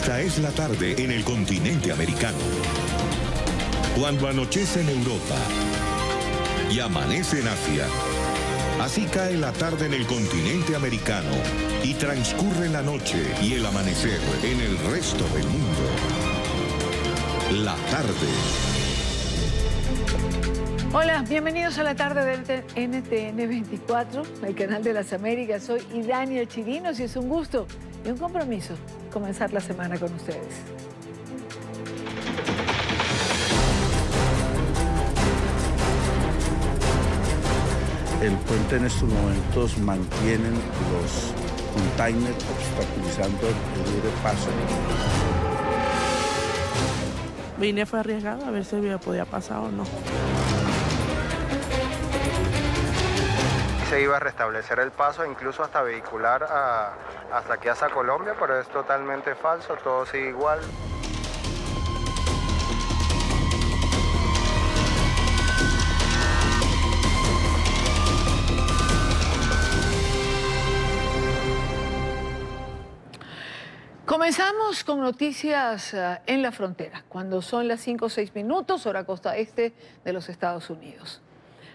Esta es la tarde en el continente americano. Cuando anochece en Europa y amanece en Asia, así cae la tarde en el continente americano y transcurre la noche y el amanecer en el resto del mundo. La tarde. Hola, bienvenidos a la tarde de NTN 24, el canal de las Américas. Soy Idania Chirinos y es un gusto y un compromiso comenzar la semana con ustedes. El puente en estos momentos mantienen los containers obstaculizando el libre paso. Vine fue arriesgado a ver si me podía pasar o no. Se iba a restablecer el paso, incluso hasta vehicular hasta aquí hasta Colombia, pero es totalmente falso, todo sigue igual. Comenzamos con noticias en la frontera, cuando son las 5 o 6 minutos, hora costa este de los Estados Unidos.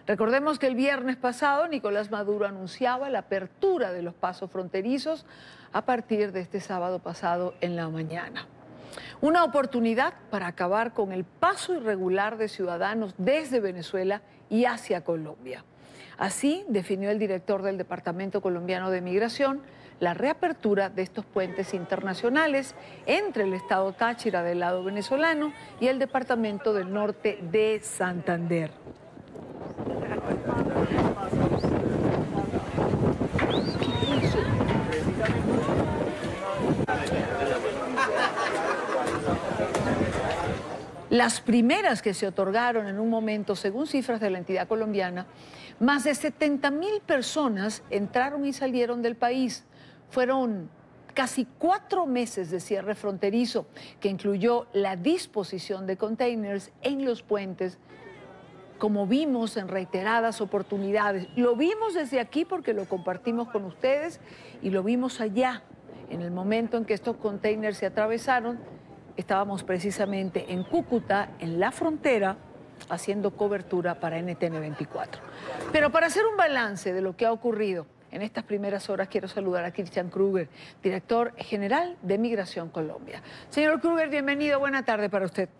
Recordemos que el viernes pasado Nicolás Maduro anunciaba la apertura de los pasos fronterizos a partir de este sábado pasado en la mañana. Una oportunidad para acabar con el paso irregular de ciudadanos desde Venezuela y hacia Colombia. Así definió el director del Departamento Colombiano de Migración la reapertura de estos puentes internacionales entre el estado Táchira del lado venezolano y el departamento del norte de Santander. Las primeras que se otorgaron en un momento, según cifras de la entidad colombiana, más de 70.000 personas entraron y salieron del país. Fueron casi 4 meses de cierre fronterizo, que incluyó la disposición de containers en los puentes, como vimos en reiteradas oportunidades. Lo vimos desde aquí porque lo compartimos con ustedes y lo vimos allá. En el momento en que estos containers se atravesaron, estábamos precisamente en Cúcuta, en la frontera, haciendo cobertura para NTN 24. Pero para hacer un balance de lo que ha ocurrido en estas primeras horas, quiero saludar a Christian Kruger, director general de Migración Colombia. Señor Kruger, bienvenido. Buena tarde para usted.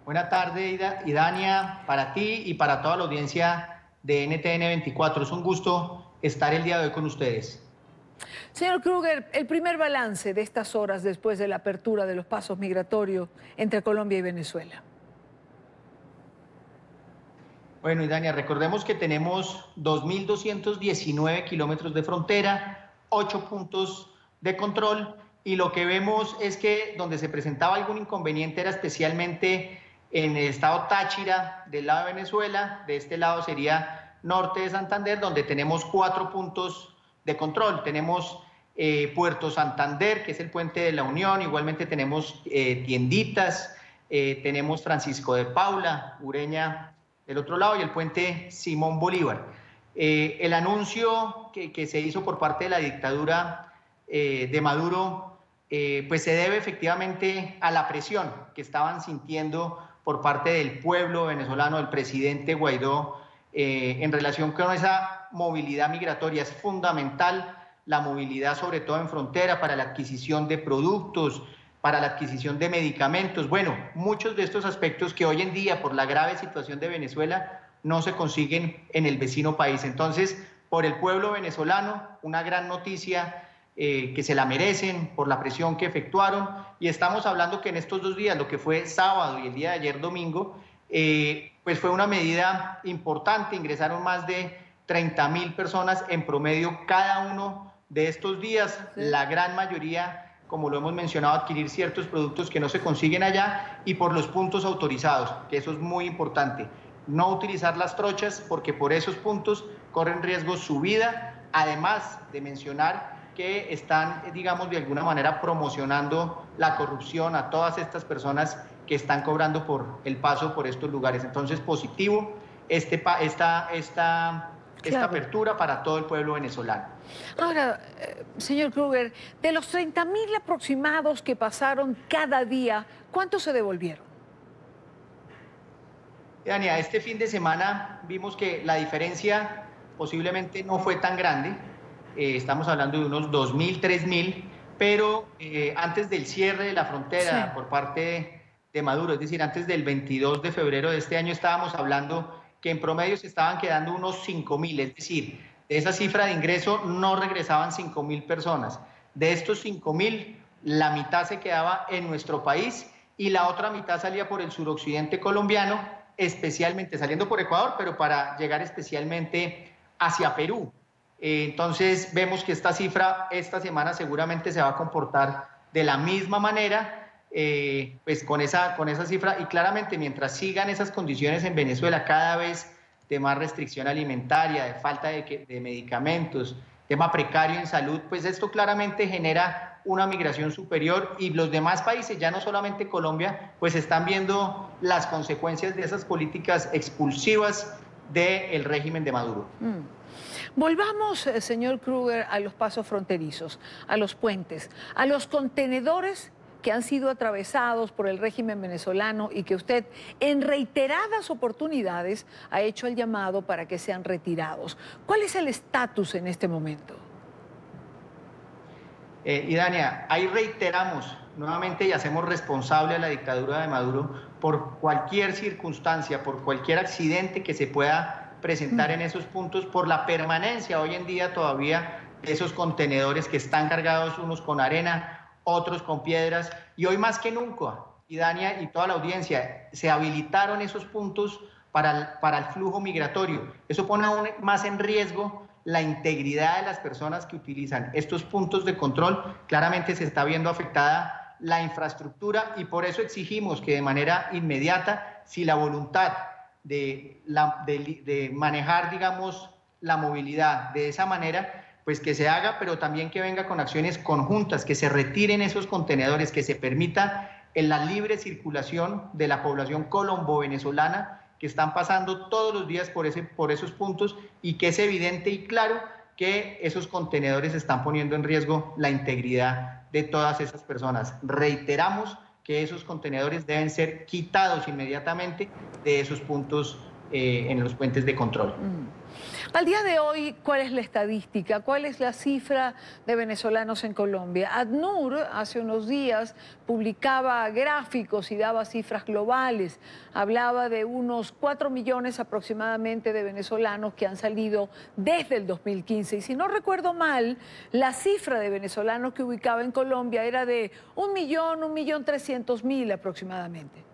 Buena tarde, Idania, para ti y para toda la audiencia de NTN 24. Es un gusto estar el día de hoy con ustedes. Señor Kruger, el primer balance de estas horas después de la apertura de los pasos migratorios entre Colombia y Venezuela. Bueno, Idania, recordemos que tenemos 2.219 kilómetros de frontera, 8 puntos de control, y lo que vemos es que donde se presentaba algún inconveniente era especialmente en el estado Táchira, del lado de Venezuela. De este lado sería norte de Santander, donde tenemos 4 puntos de control. Tenemos Puerto Santander, que es el puente de la Unión, igualmente tenemos tienditas, tenemos Francisco de Paula, Ureña del otro lado, y el puente Simón Bolívar. El anuncio que se hizo por parte de la dictadura de Maduro, pues se debe efectivamente a la presión que estaban sintiendo por parte del pueblo venezolano, del presidente Guaidó, en relación con esa movilidad migratoria. Es fundamental la movilidad, sobre todo en frontera, para la adquisición de productos, para la adquisición de medicamentos. Bueno, muchos de estos aspectos que hoy en día, por la grave situación de Venezuela, no se consiguen en el vecino país. Entonces, por el pueblo venezolano, una gran noticia que se la merecen por la presión que efectuaron. Y estamos hablando que en estos 2 días, lo que fue sábado y el día de ayer domingo, pues fue una medida importante. Ingresaron más de 30.000 personas en promedio cada uno de estos días. La gran mayoría, como lo hemos mencionado, adquirir ciertos productos que no se consiguen allá, y por los puntos autorizados, que eso es muy importante. No utilizar las trochas, porque por esos puntos corren riesgo su vida, además de mencionar que están, digamos, de alguna manera promocionando la corrupción a todas estas personas que están cobrando por el paso por estos lugares. Entonces, positivo esta esta apertura para todo el pueblo venezolano. Ahora, señor Kruger, de los 30.000 aproximados que pasaron cada día, ¿cuántos se devolvieron? Dania, este fin de semana vimos que la diferencia posiblemente no fue tan grande. Estamos hablando de unos 2.000, 3.000, pero antes del cierre de la frontera por parte de Maduro, es decir, antes del 22 de febrero de este año, estábamos hablando que en promedio se estaban quedando unos 5.000, es decir, de esa cifra de ingreso no regresaban 5.000 personas. De estos 5.000, la mitad se quedaba en nuestro país y la otra mitad salía por el suroccidente colombiano, especialmente saliendo por Ecuador, pero para llegar especialmente hacia Perú. Entonces vemos que esta cifra esta semana seguramente se va a comportar de la misma manera, pues con esa cifra, y claramente mientras sigan esas condiciones en Venezuela cada vez de más restricción alimentaria, de falta de medicamentos, tema precario en salud, pues esto claramente genera una migración superior y los demás países, ya no solamente Colombia, pues están viendo las consecuencias de esas políticas expulsivas del régimen de Maduro. Volvamos, señor Kruger, a los pasos fronterizos, a los puentes, a los contenedores que han sido atravesados por el régimen venezolano y que usted en reiteradas oportunidades ha hecho el llamado para que sean retirados. ¿Cuál es el estatus en este momento? Y Dania, ahí reiteramos nuevamente y hacemos responsable a la dictadura de Maduro por cualquier circunstancia, por cualquier accidente que se pueda presentar en esos puntos, por la permanencia hoy en día todavía de esos contenedores que están cargados unos con arena, otros con piedras, y hoy más que nunca, y Dania y toda la audiencia, se habilitaron esos puntos para el flujo migratorio. Eso pone aún más en riesgo la integridad de las personas que utilizan estos puntos de control. Claramente se está viendo afectada la infraestructura y por eso exigimos que de manera inmediata, si la voluntad de manejar, digamos, la movilidad de esa manera, pues que se haga, pero también que venga con acciones conjuntas, que se retiren esos contenedores, que se permita en la libre circulación de la población colombo-venezolana que están pasando todos los días por esos puntos y que es evidente y claro que esos contenedores están poniendo en riesgo la integridad de todas esas personas. Reiteramos que esos contenedores deben ser quitados inmediatamente de esos puntos en los puentes de control. Al día de hoy, ¿cuál es la estadística? ¿Cuál es la cifra de venezolanos en Colombia? ACNUR hace unos días publicaba gráficos y daba cifras globales. Hablaba de unos 4 millones aproximadamente de venezolanos que han salido desde el 2015. Y si no recuerdo mal, la cifra de venezolanos que ubicaba en Colombia era de 1.300.000 aproximadamente.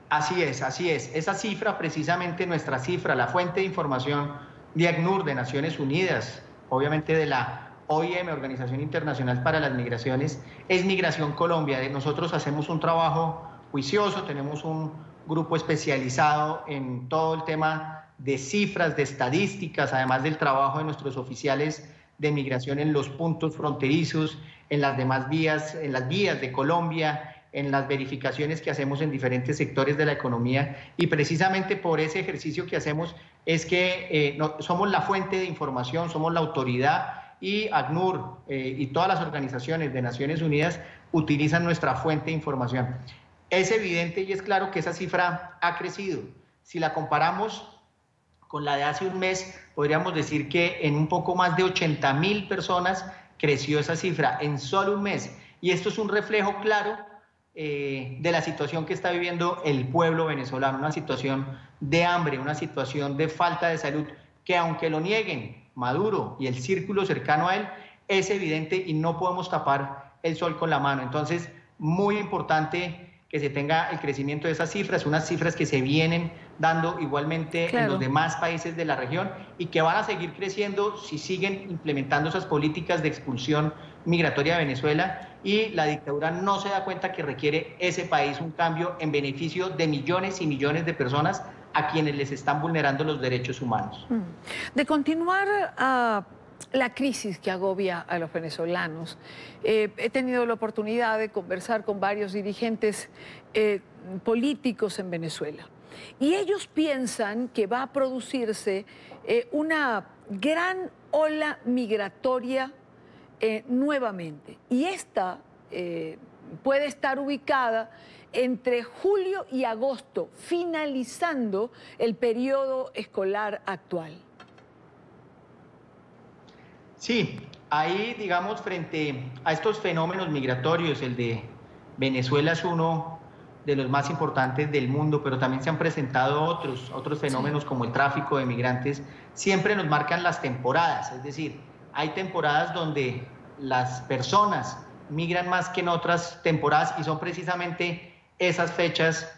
Así es, así es. Esa cifra, precisamente nuestra cifra, la fuente de información de ACNUR, de Naciones Unidas, obviamente de la OIM, Organización Internacional para las Migraciones, es Migración Colombia. Nosotros hacemos un trabajo juicioso, tenemos un grupo especializado en todo el tema de cifras, de estadísticas, además del trabajo de nuestros oficiales de migración en los puntos fronterizos, en las demás vías, en las vías de Colombia, en las verificaciones que hacemos en diferentes sectores de la economía, y precisamente por ese ejercicio que hacemos es que somos la fuente de información, somos la autoridad, y ACNUR y todas las organizaciones de Naciones Unidas utilizan nuestra fuente de información. Es evidente y es claro que esa cifra ha crecido. Si la comparamos con la de hace un mes, podríamos decir que en un poco más de 80.000 personas creció esa cifra en solo un mes, y esto es un reflejo claro de la situación que está viviendo el pueblo venezolano, una situación de hambre, una situación de falta de salud, que aunque lo nieguen Maduro y el círculo cercano a él, es evidente y no podemos tapar el sol con la mano. Entonces, muy importante que se tenga el crecimiento de esas cifras, unas cifras que se vienen dando igualmente en los demás países de la región y que van a seguir creciendo si siguen implementando esas políticas de expulsión migratoria de Venezuela, y la dictadura no se da cuenta que requiere ese país un cambio en beneficio de millones y millones de personas a quienes les están vulnerando los derechos humanos. De continuar la crisis que agobia a los venezolanos, he tenido la oportunidad de conversar con varios dirigentes políticos en Venezuela. y ellos piensan que va a producirse una gran ola migratoria nuevamente. Y esta puede estar ubicada entre julio y agosto, finalizando el periodo escolar actual. Sí, ahí, digamos, frente a estos fenómenos migratorios, el de Venezuela es uno de los más importantes del mundo, pero también se han presentado otros fenómenos como el tráfico de migrantes. Siempre nos marcan las temporadas, es decir, hay temporadas donde las personas migran más que en otras temporadas y son precisamente esas fechas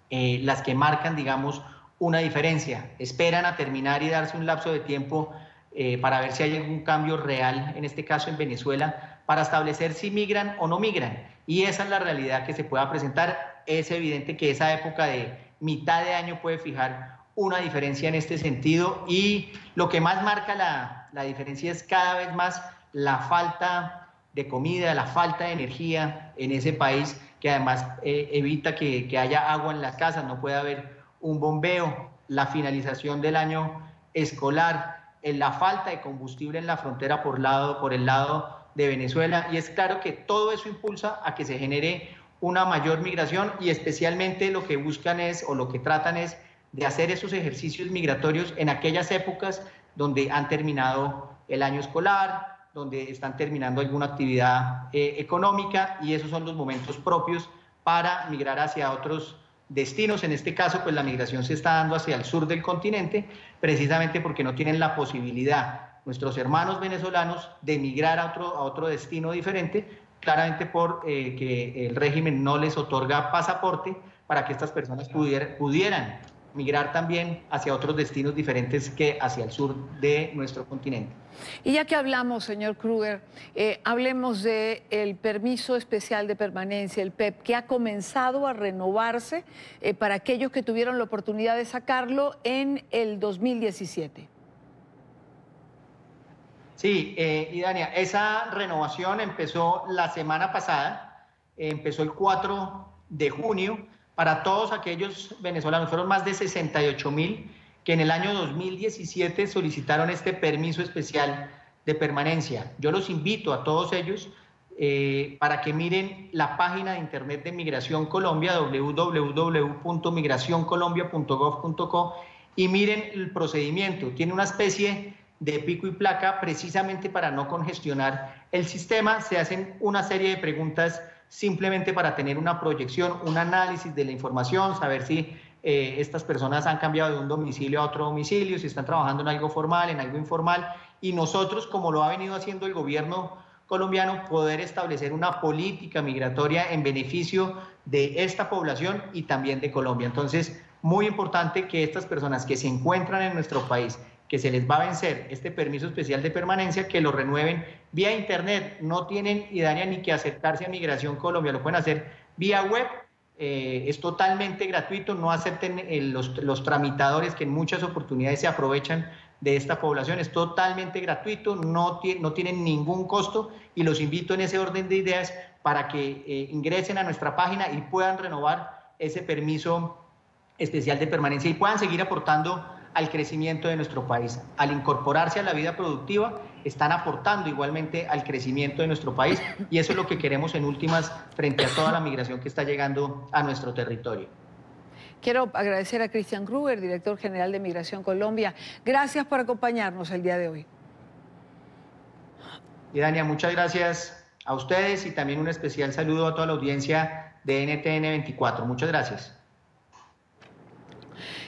las que marcan, digamos, una diferencia. Esperan a terminar y darse un lapso de tiempo para ver si hay algún cambio real, en este caso en Venezuela, para establecer si migran o no migran. Y esa es la realidad que se pueda presentar. Es evidente que esa época de mitad de año puede fijar una diferencia en este sentido, y lo que más marca la diferencia es cada vez más la falta de comida, la falta de energía en ese país, que además evita que haya agua en las casas, no puede haber un bombeo, la finalización del año escolar, la falta de combustible en la frontera por el lado de Venezuela, y es claro que todo eso impulsa a que se genere una mayor migración, y especialmente lo que buscan es, o lo que tratan es, de hacer esos ejercicios migratorios en aquellas épocas donde han terminado el año escolar, donde están terminando alguna actividad económica, y esos son los momentos propios para migrar hacia otros destinos. En este caso, pues la migración se está dando hacia el sur del continente, precisamente porque no tienen la posibilidad nuestros hermanos venezolanos de migrar a otro destino diferente, claramente por que el régimen no les otorga pasaporte para que estas personas pudieran migrar también hacia otros destinos diferentes que hacia el sur de nuestro continente. Y ya que hablamos, señor Kruger, hablemos del permiso especial de permanencia, el PEP, que ha comenzado a renovarse para aquellos que tuvieron la oportunidad de sacarlo en el 2017. Sí, y Dania, esa renovación empezó la semana pasada, empezó el 4 de junio, para todos aquellos venezolanos. Fueron más de 68,000 que en el año 2017 solicitaron este permiso especial de permanencia. Yo los invito a todos ellos para que miren la página de internet de Migración Colombia, www.migracioncolombia.gov.co, y miren el procedimiento. Tiene una especie de pico y placa precisamente para no congestionar el sistema. Se hacen una serie de preguntas simplemente para tener una proyección, un análisis de la información, saber si estas personas han cambiado de un domicilio a otro domicilio, si están trabajando en algo formal, en algo informal, y nosotros, como lo ha venido haciendo el gobierno colombiano, poder establecer una política migratoria en beneficio de esta población y también de Colombia. Entonces, muy importante que estas personas que se encuentran en nuestro país, que se les va a vencer este permiso especial de permanencia, que lo renueven vía internet. No tienen, Idania, ni que acercarse a Migración Colombia, lo pueden hacer vía web, es totalmente gratuito. No acepten los tramitadores que en muchas oportunidades se aprovechan de esta población. Es totalmente gratuito, no tienen ningún costo, y los invito en ese orden de ideas para que ingresen a nuestra página y puedan renovar ese permiso especial de permanencia y puedan seguir aportando al crecimiento de nuestro país. Al incorporarse a la vida productiva, están aportando igualmente al crecimiento de nuestro país, y eso es lo que queremos en últimas frente a toda la migración que está llegando a nuestro territorio. Quiero agradecer a Cristian Kruger, director general de Migración Colombia. Gracias por acompañarnos el día de hoy. Y Dania, muchas gracias a ustedes, y también un especial saludo a toda la audiencia de NTN 24. Muchas gracias.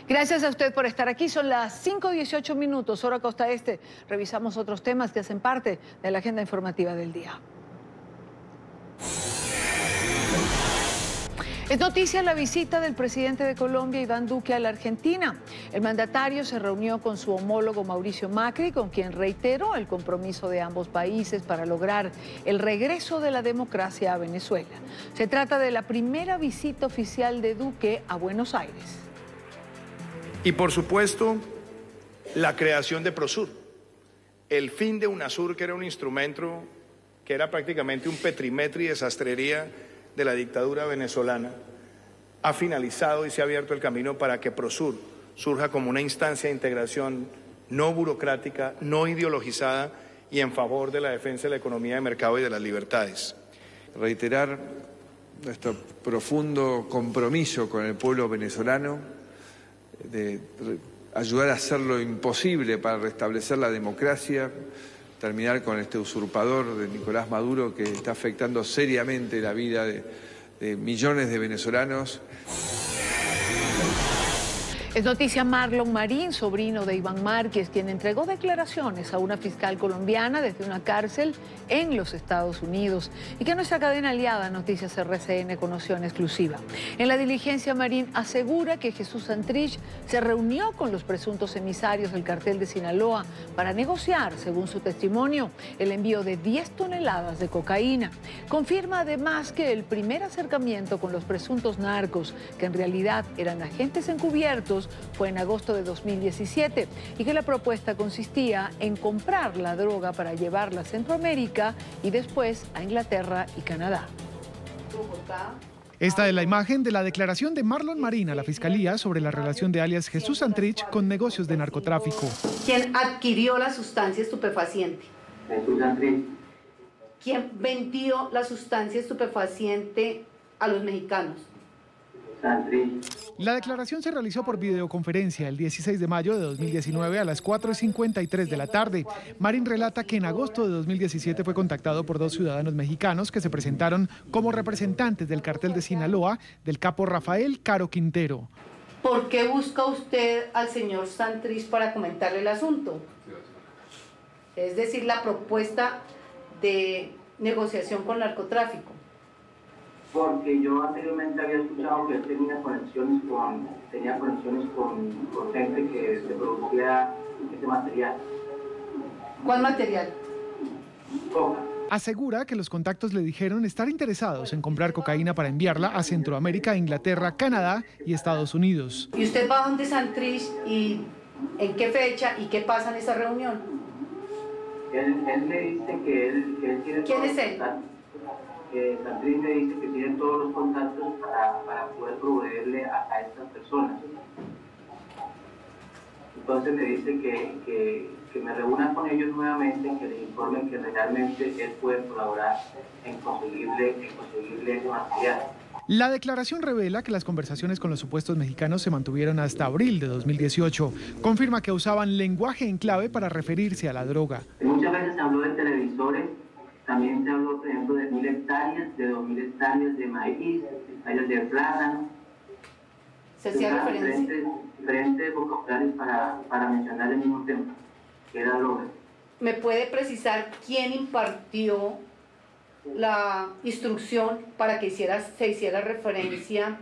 Gracias a usted por estar aquí. Son las 5:18, hora Costa Este. Revisamos otros temas que hacen parte de la agenda informativa del día. Es noticia la visita del presidente de Colombia, Iván Duque, a la Argentina. El mandatario se reunió con su homólogo Mauricio Macri, con quien reiteró el compromiso de ambos países para lograr el regreso de la democracia a Venezuela. Se trata de la primera visita oficial de Duque a Buenos Aires. Y por supuesto, la creación de Prosur, el fin de UNASUR, que era un instrumento que era prácticamente un petimetri de sastrería de la dictadura venezolana, ha finalizado y se ha abierto el camino para que Prosur surja como una instancia de integración no burocrática, no ideologizada y en favor de la defensa de la economía de mercado y de las libertades. Reiterar nuestro profundo compromiso con el pueblo venezolano, de ayudar a hacer lo imposible para restablecer la democracia, terminar con este usurpador de Nicolás Maduro que está afectando seriamente la vida de millones de venezolanos. Es noticia Marlon Marín, sobrino de Iván Márquez, quien entregó declaraciones a una fiscal colombiana desde una cárcel en los Estados Unidos y que nuestra cadena aliada Noticias RCN conoció en exclusiva. En la diligencia, Marín asegura que Jesús Santrich se reunió con los presuntos emisarios del cartel de Sinaloa para negociar, según su testimonio, el envío de 10 toneladas de cocaína. Confirma además que el primer acercamiento con los presuntos narcos, que en realidad eran agentes encubiertos, fue en agosto de 2017 y que la propuesta consistía en comprar la droga para llevarla a Centroamérica y después a Inglaterra y Canadá. Esta es la imagen de la declaración de Marlon Marín a la Fiscalía sobre la relación de alias Jesús Santrich con negocios de narcotráfico. ¿Quién adquirió la sustancia estupefaciente? Jesús Santrich. ¿Quién vendió la sustancia estupefaciente a los mexicanos? La declaración se realizó por videoconferencia el 16 de mayo de 2019 a las 4:53 de la tarde. Marín relata que en agosto de 2017 fue contactado por 2 ciudadanos mexicanos que se presentaron como representantes del cartel de Sinaloa del capo Rafael Caro Quintero. ¿Por qué busca usted al señor Santrich para comentarle el asunto? Es decir, la propuesta de negociación con narcotráfico. Porque yo anteriormente había escuchado que él tenía conexiones con gente que se producía ese material. ¿Cuál material? Coca. Asegura que los contactos le dijeron estar interesados en comprar cocaína para enviarla a Centroamérica, Inglaterra, Canadá y Estados Unidos. ¿Y usted va donde Santrich y en qué fecha y qué pasa en esa reunión? Él me dice que él tiene... ¿Quién es él? Santrich me dice que tiene todos los contactos para poder proveerle a estas personas. Entonces me dice que me reúna con ellos nuevamente, que les informen que realmente él puede colaborar en conseguirle ese material. La declaración revela que las conversaciones con los supuestos mexicanos se mantuvieron hasta abril de 2018. Confirma que usaban lenguaje en clave para referirse a la droga. Muchas veces se habló de televisores. También se habló, por ejemplo, de 1.000 hectáreas, de 2.000 hectáreas de maíz, hectáreas de plátano. ¿Se hacía referencia? Diferentes vocabularios para mencionar el mismo tema, que era droga. ¿Me puede precisar quién impartió la instrucción para que se hiciera referencia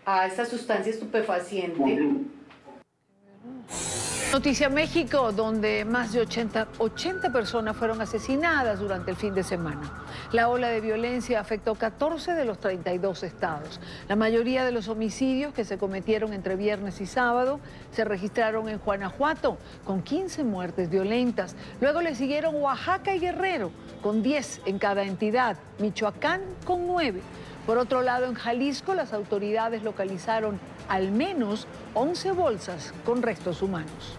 a esa sustancia estupefaciente? Noticia México, donde más de 80 personas fueron asesinadas durante el fin de semana. La ola de violencia afectó 14 de los 32 estados. La mayoría de los homicidios que se cometieron entre viernes y sábado se registraron en Guanajuato, con 15 muertes violentas. Luego le siguieron Oaxaca y Guerrero, con 10 en cada entidad. Michoacán, con 9. Por otro lado, en Jalisco, las autoridades localizaron al menos 11 bolsas con restos humanos.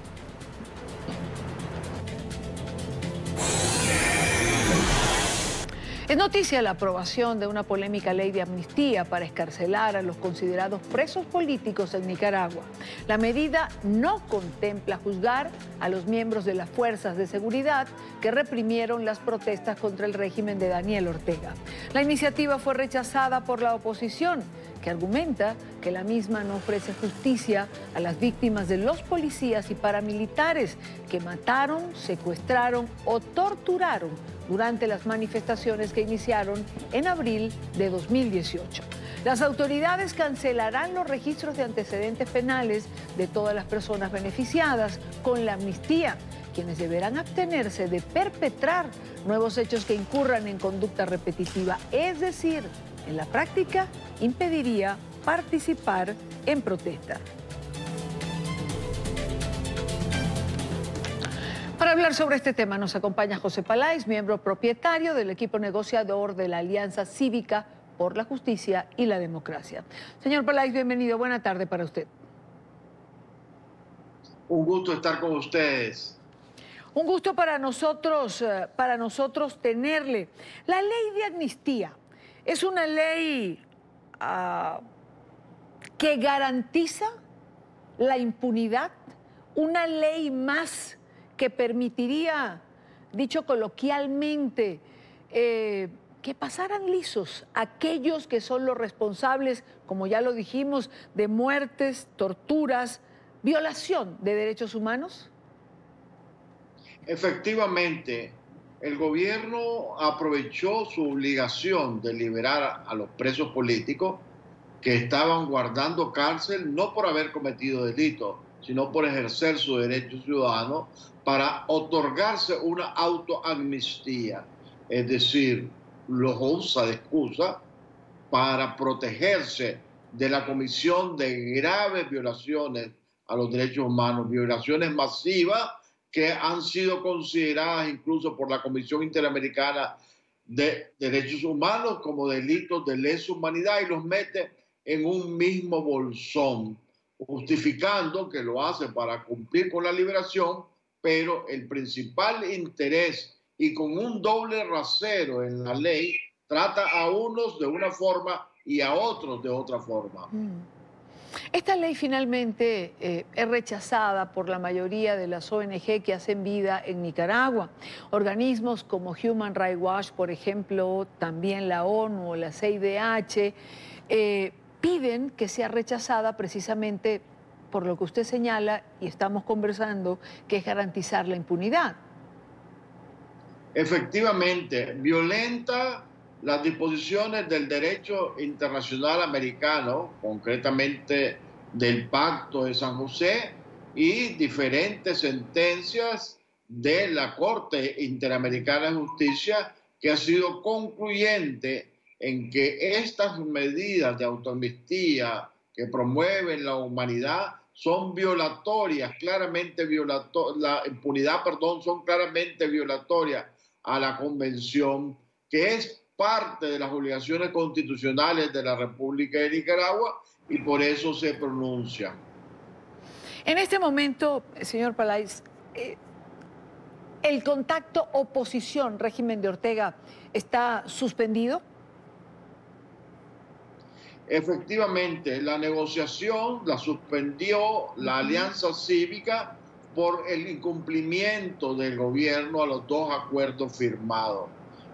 Es noticia la aprobación de una polémica ley de amnistía para excarcelar a los considerados presos políticos en Nicaragua. La medida no contempla juzgar a los miembros de las fuerzas de seguridad que reprimieron las protestas contra el régimen de Daniel Ortega. La iniciativa fue rechazada por la oposición, que argumenta que la misma no ofrece justicia a las víctimas de los policías y paramilitares que mataron, secuestraron o torturaron durante las manifestaciones que iniciaron en abril de 2018. Las autoridades cancelarán los registros de antecedentes penales de todas las personas beneficiadas con la amnistía, quienes deberán abstenerse de perpetrar nuevos hechos que incurran en conducta repetitiva, es decir, en la práctica impediría participar en protesta. Para hablar sobre este tema nos acompaña José Paláez, miembro propietario del equipo negociador de la Alianza Cívica por la justicia y la democracia. Señor Peláez, bienvenido. Buena tarde para usted. Un gusto estar con ustedes. Un gusto para nosotros tenerle. La ley de amnistía es una ley que garantiza la impunidad, una ley más que permitiría, dicho coloquialmente, que pasaran lisos aquellos que son los responsables, como ya lo dijimos, de muertes, torturas, violación de derechos humanos. Efectivamente, el gobierno aprovechó su obligación de liberar a los presos políticos que estaban guardando cárcel no por haber cometido delitos, sino por ejercer su derecho ciudadano, para otorgarse una autoamnistía. Es decir, los usa de excusa para protegerse de la comisión de graves violaciones a los derechos humanos, violaciones masivas que han sido consideradas incluso por la Comisión Interamericana de Derechos Humanos como delitos de lesa humanidad, y los mete en un mismo bolsón, justificando que lo hace para cumplir con la liberación, pero el principal interés, y con un doble rasero en la ley, trata a unos de una forma y a otros de otra forma. Esta ley finalmente es rechazada por la mayoría de las ONG que hacen vida en Nicaragua. Organismos como Human Rights Watch, por ejemplo, también la ONU o la CIDH, piden que sea rechazada precisamente por lo que usted señala y estamos conversando, que es garantizar la impunidad. Efectivamente, violenta las disposiciones del derecho internacional americano, concretamente del Pacto de San José, y diferentes sentencias de la Corte Interamericana de Justicia, que ha sido concluyente en que estas medidas de autoamnistía que promueven la humanidad son violatorias, claramente la impunidad, perdón, son claramente violatorias a la Convención, que es parte de las obligaciones constitucionales de la República de Nicaragua, y por eso se pronuncian. En este momento, señor Peláez, ¿el contacto oposición régimen de Ortega está suspendido? Efectivamente, la negociación la suspendió la Alianza Cívica por el incumplimiento del gobierno a los dos acuerdos firmados.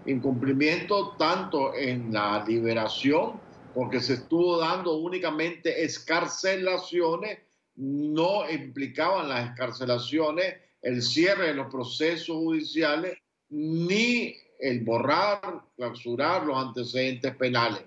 Incumplimiento tanto en la liberación, porque se estuvo dando únicamente excarcelaciones, no implicaban las excarcelaciones el cierre de los procesos judiciales, ni el borrar, clausurar los antecedentes penales.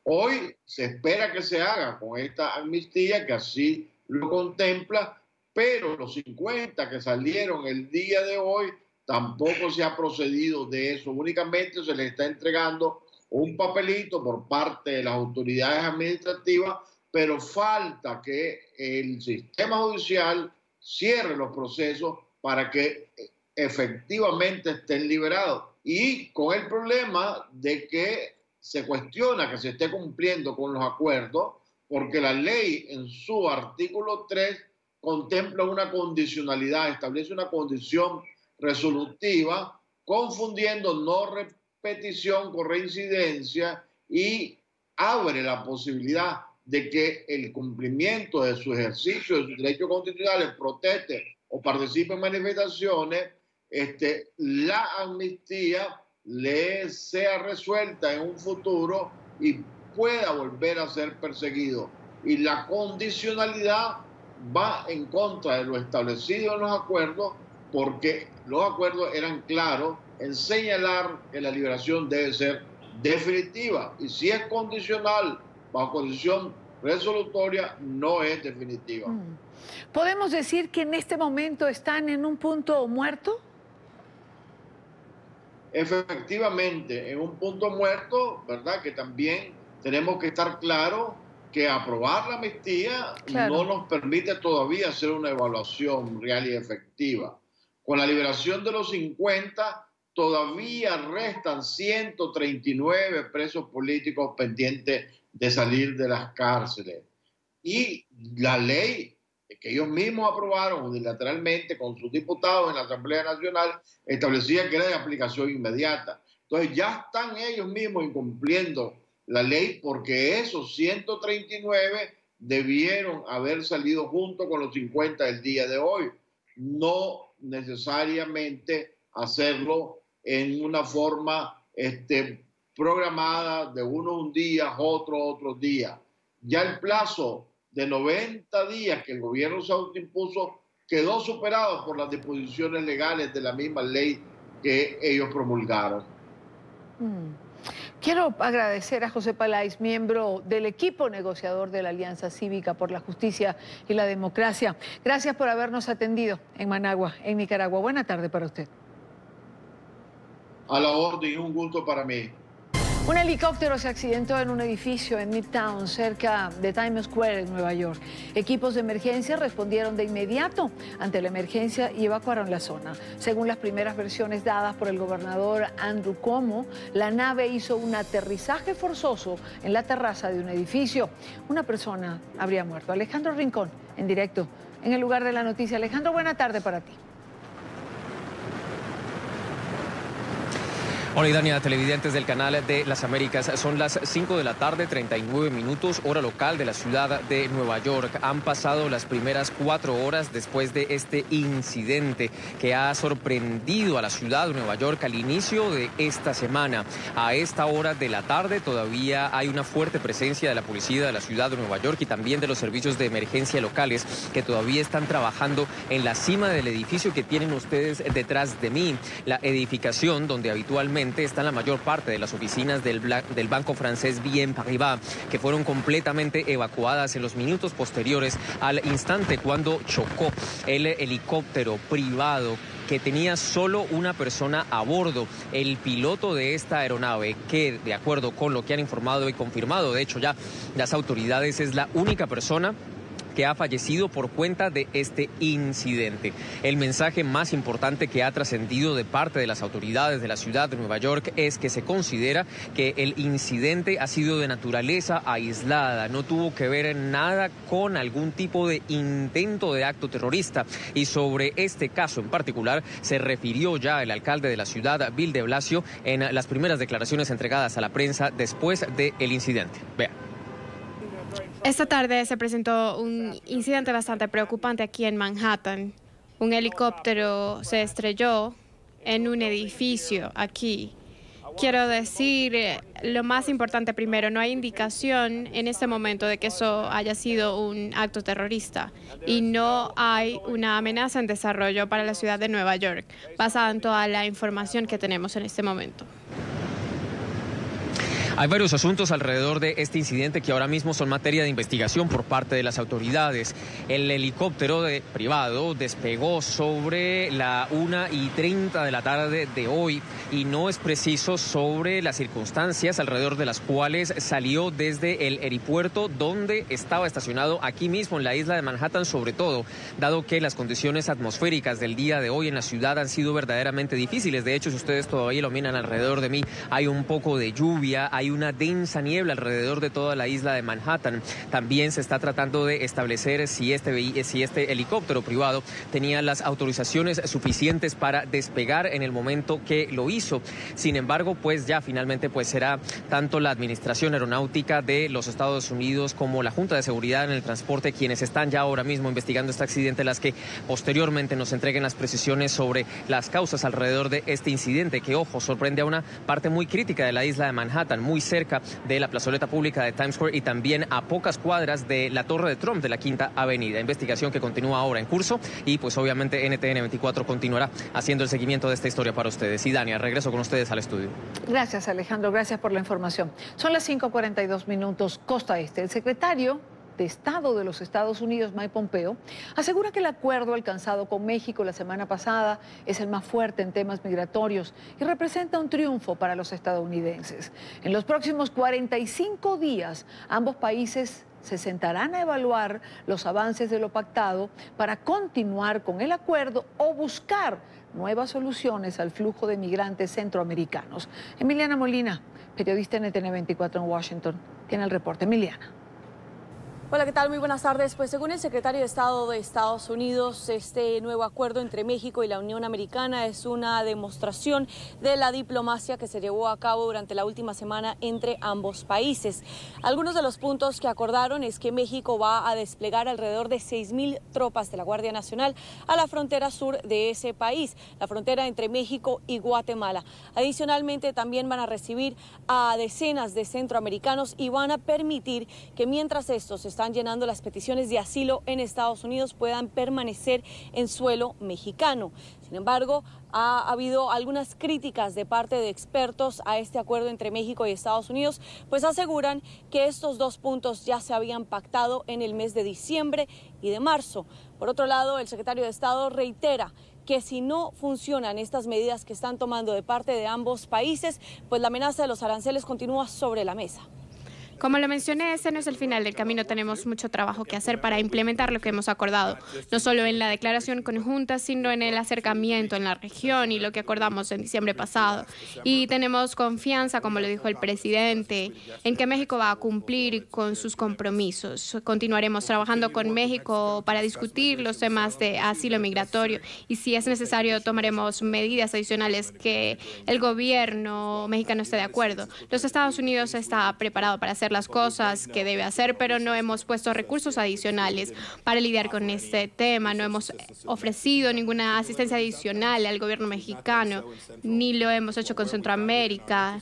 Hoy se espera que se haga con esta amnistía, que así lo contempla, pero los 50 que salieron el día de hoy, tampoco se ha procedido de eso. Únicamente se les está entregando un papelito por parte de las autoridades administrativas, pero falta que el sistema judicial cierre los procesos para que efectivamente estén liberados. Y con el problema de que se cuestiona que se esté cumpliendo con los acuerdos, porque la ley en su artículo 3 contempla una condicionalidad, establece una condición resolutiva, confundiendo no repetición con reincidencia, y abre la posibilidad de que el cumplimiento de su ejercicio de sus derechos constitucionales, proteste o participe en manifestaciones, la amnistía le sea resuelta en un futuro y pueda volver a ser perseguido. Y la condicionalidad va en contra de lo establecido en los acuerdos, porque los acuerdos eran claros en señalar que la liberación debe ser definitiva, y si es condicional, bajo condición resolutoria, no es definitiva. ¿Podemos decir que en este momento están en un punto muerto? Efectivamente, en un punto muerto, ¿verdad? Que también tenemos que estar claros que aprobar la amnistía no nos permite todavía hacer una evaluación real y efectiva. Con la liberación de los 50, todavía restan 139 presos políticos pendientes de salir de las cárceles. Y la ley que ellos mismos aprobaron unilateralmente con sus diputados en la Asamblea Nacional establecía que era de aplicación inmediata. Entonces ya están ellos mismos incumpliendo la ley porque esos 139 debieron haber salido junto con los 50 del día de hoy. No necesariamente hacerlo en una forma programada de unos un día, otros días. Ya el plazo de 90 días que el gobierno se autoimpuso quedó superado por las disposiciones legales de la misma ley que ellos promulgaron. Quiero agradecer a José Peláez, miembro del equipo negociador de la Alianza Cívica por la Justicia y la Democracia. Gracias por habernos atendido en Managua, en Nicaragua. Buena tarde para usted. A la orden, un gusto para mí. Un helicóptero se accidentó en un edificio en Midtown, cerca de Times Square, en Nueva York. Equipos de emergencia respondieron de inmediato ante la emergencia y evacuaron la zona. Según las primeras versiones dadas por el gobernador Andrew Cuomo, la nave hizo un aterrizaje forzoso en la terraza de un edificio. Una persona habría muerto. Alejandro Rincón, en directo, en el lugar de la noticia. Alejandro, buena tarde para ti. Hola, Idania, televidentes del canal de las Américas. Son las 5 de la tarde, 39 minutos, hora local de la ciudad de Nueva York. Han pasado las primeras 4 horas después de este incidente que ha sorprendido a la ciudad de Nueva York al inicio de esta semana. A esta hora de la tarde todavía hay una fuerte presencia de la policía de la ciudad de Nueva York y también de los servicios de emergencia locales que todavía están trabajando en la cima del edificio que tienen ustedes detrás de mí. La edificación donde habitualmente están la mayor parte de las oficinas del banco francés BNP Paribas, que fueron completamente evacuadas en los minutos posteriores al instante cuando chocó el helicóptero privado que tenía solo una persona a bordo, el piloto de esta aeronave, que de acuerdo con lo que han informado y confirmado, de hecho ya las autoridades, es la única persona que ha fallecido por cuenta de este incidente. El mensaje más importante que ha trascendido de parte de las autoridades de la ciudad de Nueva York es que se considera que el incidente ha sido de naturaleza aislada, no tuvo que ver nada con algún tipo de intento de acto terrorista. Y sobre este caso en particular se refirió ya el alcalde de la ciudad, Bill de Blasio, en las primeras declaraciones entregadas a la prensa después del incidente. Vean. Esta tarde se presentó un incidente bastante preocupante aquí en Manhattan. Un helicóptero se estrelló en un edificio aquí. Quiero decir, lo más importante primero, no hay indicación en este momento de que eso haya sido un acto terrorista y no hay una amenaza en desarrollo para la ciudad de Nueva York, basada en toda la información que tenemos en este momento. Hay varios asuntos alrededor de este incidente que ahora mismo son materia de investigación por parte de las autoridades. El helicóptero privado despegó sobre la 1:30 de la tarde de hoy y no es preciso sobre las circunstancias alrededor de las cuales salió desde el aeropuerto donde estaba estacionado aquí mismo en la isla de Manhattan, sobre todo dado que las condiciones atmosféricas del día de hoy en la ciudad han sido verdaderamente difíciles. De hecho, si ustedes todavía lo miran alrededor de mí, hay un poco de lluvia, hay una densa niebla alrededor de toda la isla de Manhattan. También se está tratando de establecer si este helicóptero privado tenía las autorizaciones suficientes para despegar en el momento que lo hizo. Sin embargo, pues ya finalmente pues será tanto la Administración Aeronáutica de los Estados Unidos como la Junta de Seguridad en el Transporte quienes están ya ahora mismo investigando este accidente, las que posteriormente nos entreguen las precisiones sobre las causas alrededor de este incidente que, ojo, sorprende a una parte muy crítica de la isla de Manhattan, muy cerca de la plazoleta pública de Times Square y también a pocas cuadras de la Torre de Trump de la Quinta Avenida. Investigación que continúa ahora en curso y pues obviamente NTN 24 continuará haciendo el seguimiento de esta historia para ustedes. Y Dania, regreso con ustedes al estudio. Gracias, Alejandro, gracias por la información. Son las 5:42 minutos, costa este. El secretario de Estado de los Estados Unidos, Mike Pompeo, asegura que el acuerdo alcanzado con México la semana pasada es el más fuerte en temas migratorios y representa un triunfo para los estadounidenses. En los próximos 45 días, ambos países se sentarán a evaluar los avances de lo pactado para continuar con el acuerdo o buscar nuevas soluciones al flujo de migrantes centroamericanos. Emiliana Molina, periodista NTN 24 en Washington, tiene el reporte. Emiliana. Hola, ¿qué tal? Muy buenas tardes. Pues según el secretario de Estado de Estados Unidos, este nuevo acuerdo entre México y la Unión Americana es una demostración de la diplomacia que se llevó a cabo durante la última semana entre ambos países. Algunos de los puntos que acordaron es que México va a desplegar alrededor de 6,000 tropas de la Guardia Nacional a la frontera sur de ese país, la frontera entre México y Guatemala. Adicionalmente, también van a recibir a decenas de centroamericanos y van a permitir que mientras estos están llenando las peticiones de asilo en Estados Unidos puedan permanecer en suelo mexicano. Sin embargo, ha habido algunas críticas de parte de expertos a este acuerdo entre México y Estados Unidos, pues aseguran que estos dos puntos ya se habían pactado en el mes de diciembre y de marzo. Por otro lado, el secretario de Estado reitera que si no funcionan estas medidas que están tomando de parte de ambos países, pues la amenaza de los aranceles continúa sobre la mesa. Como lo mencioné, ese no es el final del camino. Tenemos mucho trabajo que hacer para implementar lo que hemos acordado, no solo en la declaración conjunta, sino en el acercamiento en la región y lo que acordamos en diciembre pasado. Y tenemos confianza, como lo dijo el presidente, en que México va a cumplir con sus compromisos. Continuaremos trabajando con México para discutir los temas de asilo migratorio y si es necesario tomaremos medidas adicionales que el gobierno mexicano esté de acuerdo. Los Estados Unidos está preparado para hacer las cosas que debe hacer, pero no hemos puesto recursos adicionales para lidiar con este tema. No hemos ofrecido ninguna asistencia adicional al gobierno mexicano, ni lo hemos hecho con Centroamérica,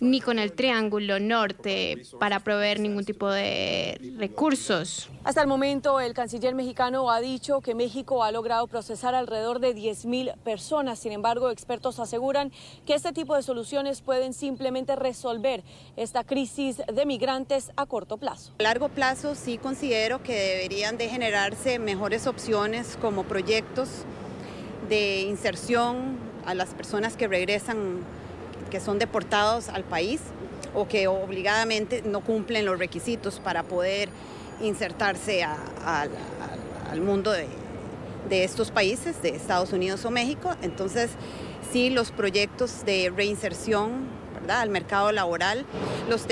ni con el Triángulo Norte para proveer ningún tipo de recursos. Hasta el momento, el canciller mexicano ha dicho que México ha logrado procesar alrededor de 10,000 personas. Sin embargo, expertos aseguran que este tipo de soluciones pueden simplemente resolver esta crisis de migrantes a corto plazo. A largo plazo sí considero que deberían de generarse mejores opciones como proyectos de inserción a las personas que regresan, que son deportados al país o que obligadamente no cumplen los requisitos para poder insertarse al mundo de estos países, de Estados Unidos o México. Entonces, sí, los proyectos de reinserción, ¿verdad?, al mercado laboral, los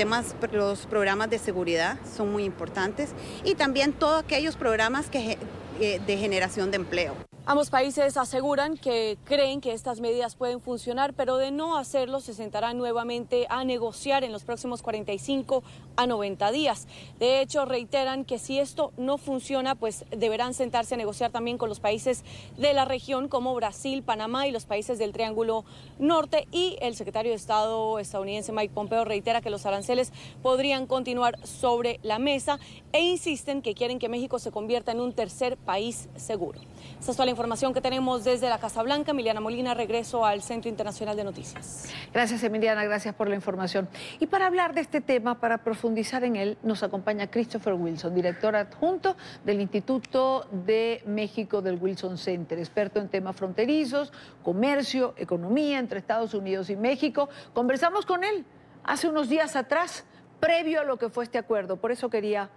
programas de seguridad son muy importantes y también todos aquellos programas de generación de empleo. Ambos países aseguran que creen que estas medidas pueden funcionar, pero de no hacerlo se sentarán nuevamente a negociar en los próximos 45 a 90 días. De hecho, reiteran que si esto no funciona, pues deberán sentarse a negociar también con los países de la región como Brasil, Panamá y los países del Triángulo Norte. Y el secretario de Estado estadounidense Mike Pompeo reitera que los aranceles podrían continuar sobre la mesa e insisten que quieren que México se convierta en un tercer país seguro. Esta es toda la información que tenemos desde la Casa Blanca. Emiliana Molina, regreso al Centro Internacional de Noticias. Gracias, Emiliana, gracias por la información. Y para hablar de este tema, para profundizar en él, nos acompaña Christopher Wilson, director adjunto del Instituto de México del Wilson Center, experto en temas fronterizos, comercio, economía entre Estados Unidos y México. Conversamos con él hace unos días atrás, previo a lo que fue este acuerdo, por eso quería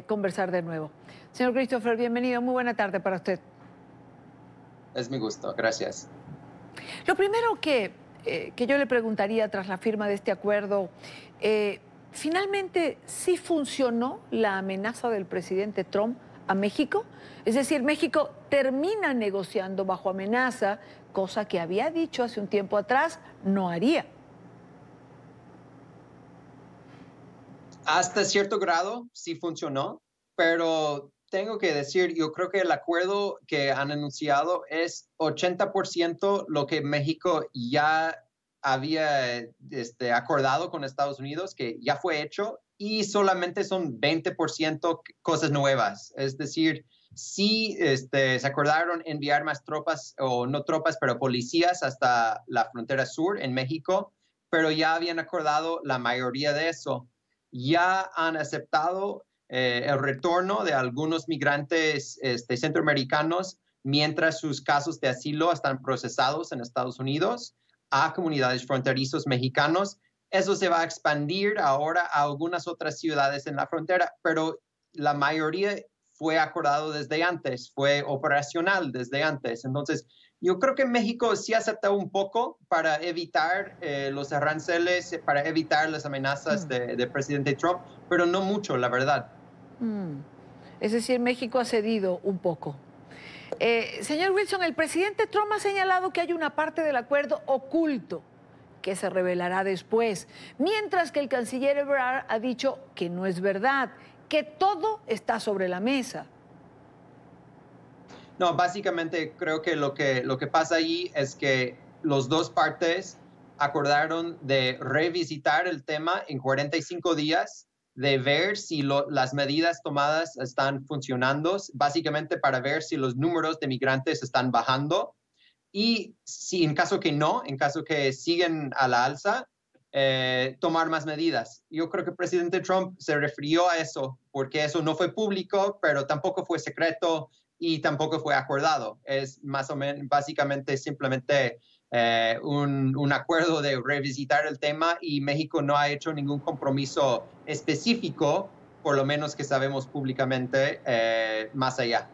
conversar de nuevo. Señor Christopher, bienvenido, muy buena tarde para usted. Es mi gusto, gracias. Lo primero que yo le preguntaría tras la firma de este acuerdo, ¿finalmente sí funcionó la amenaza del presidente Trump a México? Es decir, México termina negociando bajo amenaza, cosa que había dicho hace un tiempo atrás no haría. Hasta cierto grado sí funcionó, pero tengo que decir, yo creo que el acuerdo que han anunciado es 80% lo que México ya había acordado con Estados Unidos, que ya fue hecho, y solamente son 20% cosas nuevas. Es decir, sí se acordaron enviar más tropas, o no tropas, pero policías hasta la frontera sur en México, pero ya habían acordado la mayoría de eso. Ya han aceptado el retorno de algunos migrantes centroamericanos mientras sus casos de asilo están procesados en Estados Unidos a comunidades fronterizos mexicanos. Eso se va a expandir ahora a algunas otras ciudades en la frontera, pero la mayoría fue acordado desde antes, fue operacional desde antes. Entonces, Yo creo que México sí aceptó un poco para evitar los aranceles, para evitar las amenazas del presidente Trump, pero no mucho, la verdad. Es decir, México ha cedido un poco. Señor Wilson, el presidente Trump ha señalado que hay una parte del acuerdo oculto que se revelará después, mientras que el canciller Ebrard ha dicho que no es verdad, que todo está sobre la mesa. No, básicamente creo que lo que pasa allí es que las dos partes acordaron de revisitar el tema en 45 días, de ver si las medidas tomadas están funcionando, básicamente para ver si los números de migrantes están bajando. Y si en caso que no, en caso que siguen a la alza, tomar más medidas. Yo creo que el presidente Trump se refirió a eso, porque eso no fue público, pero tampoco fue secreto y tampoco fue acordado. Es más o menos, básicamente, simplemente un acuerdo de revisitar el tema y México no ha hecho ningún compromiso específico, por lo menos que sabemos públicamente, más allá.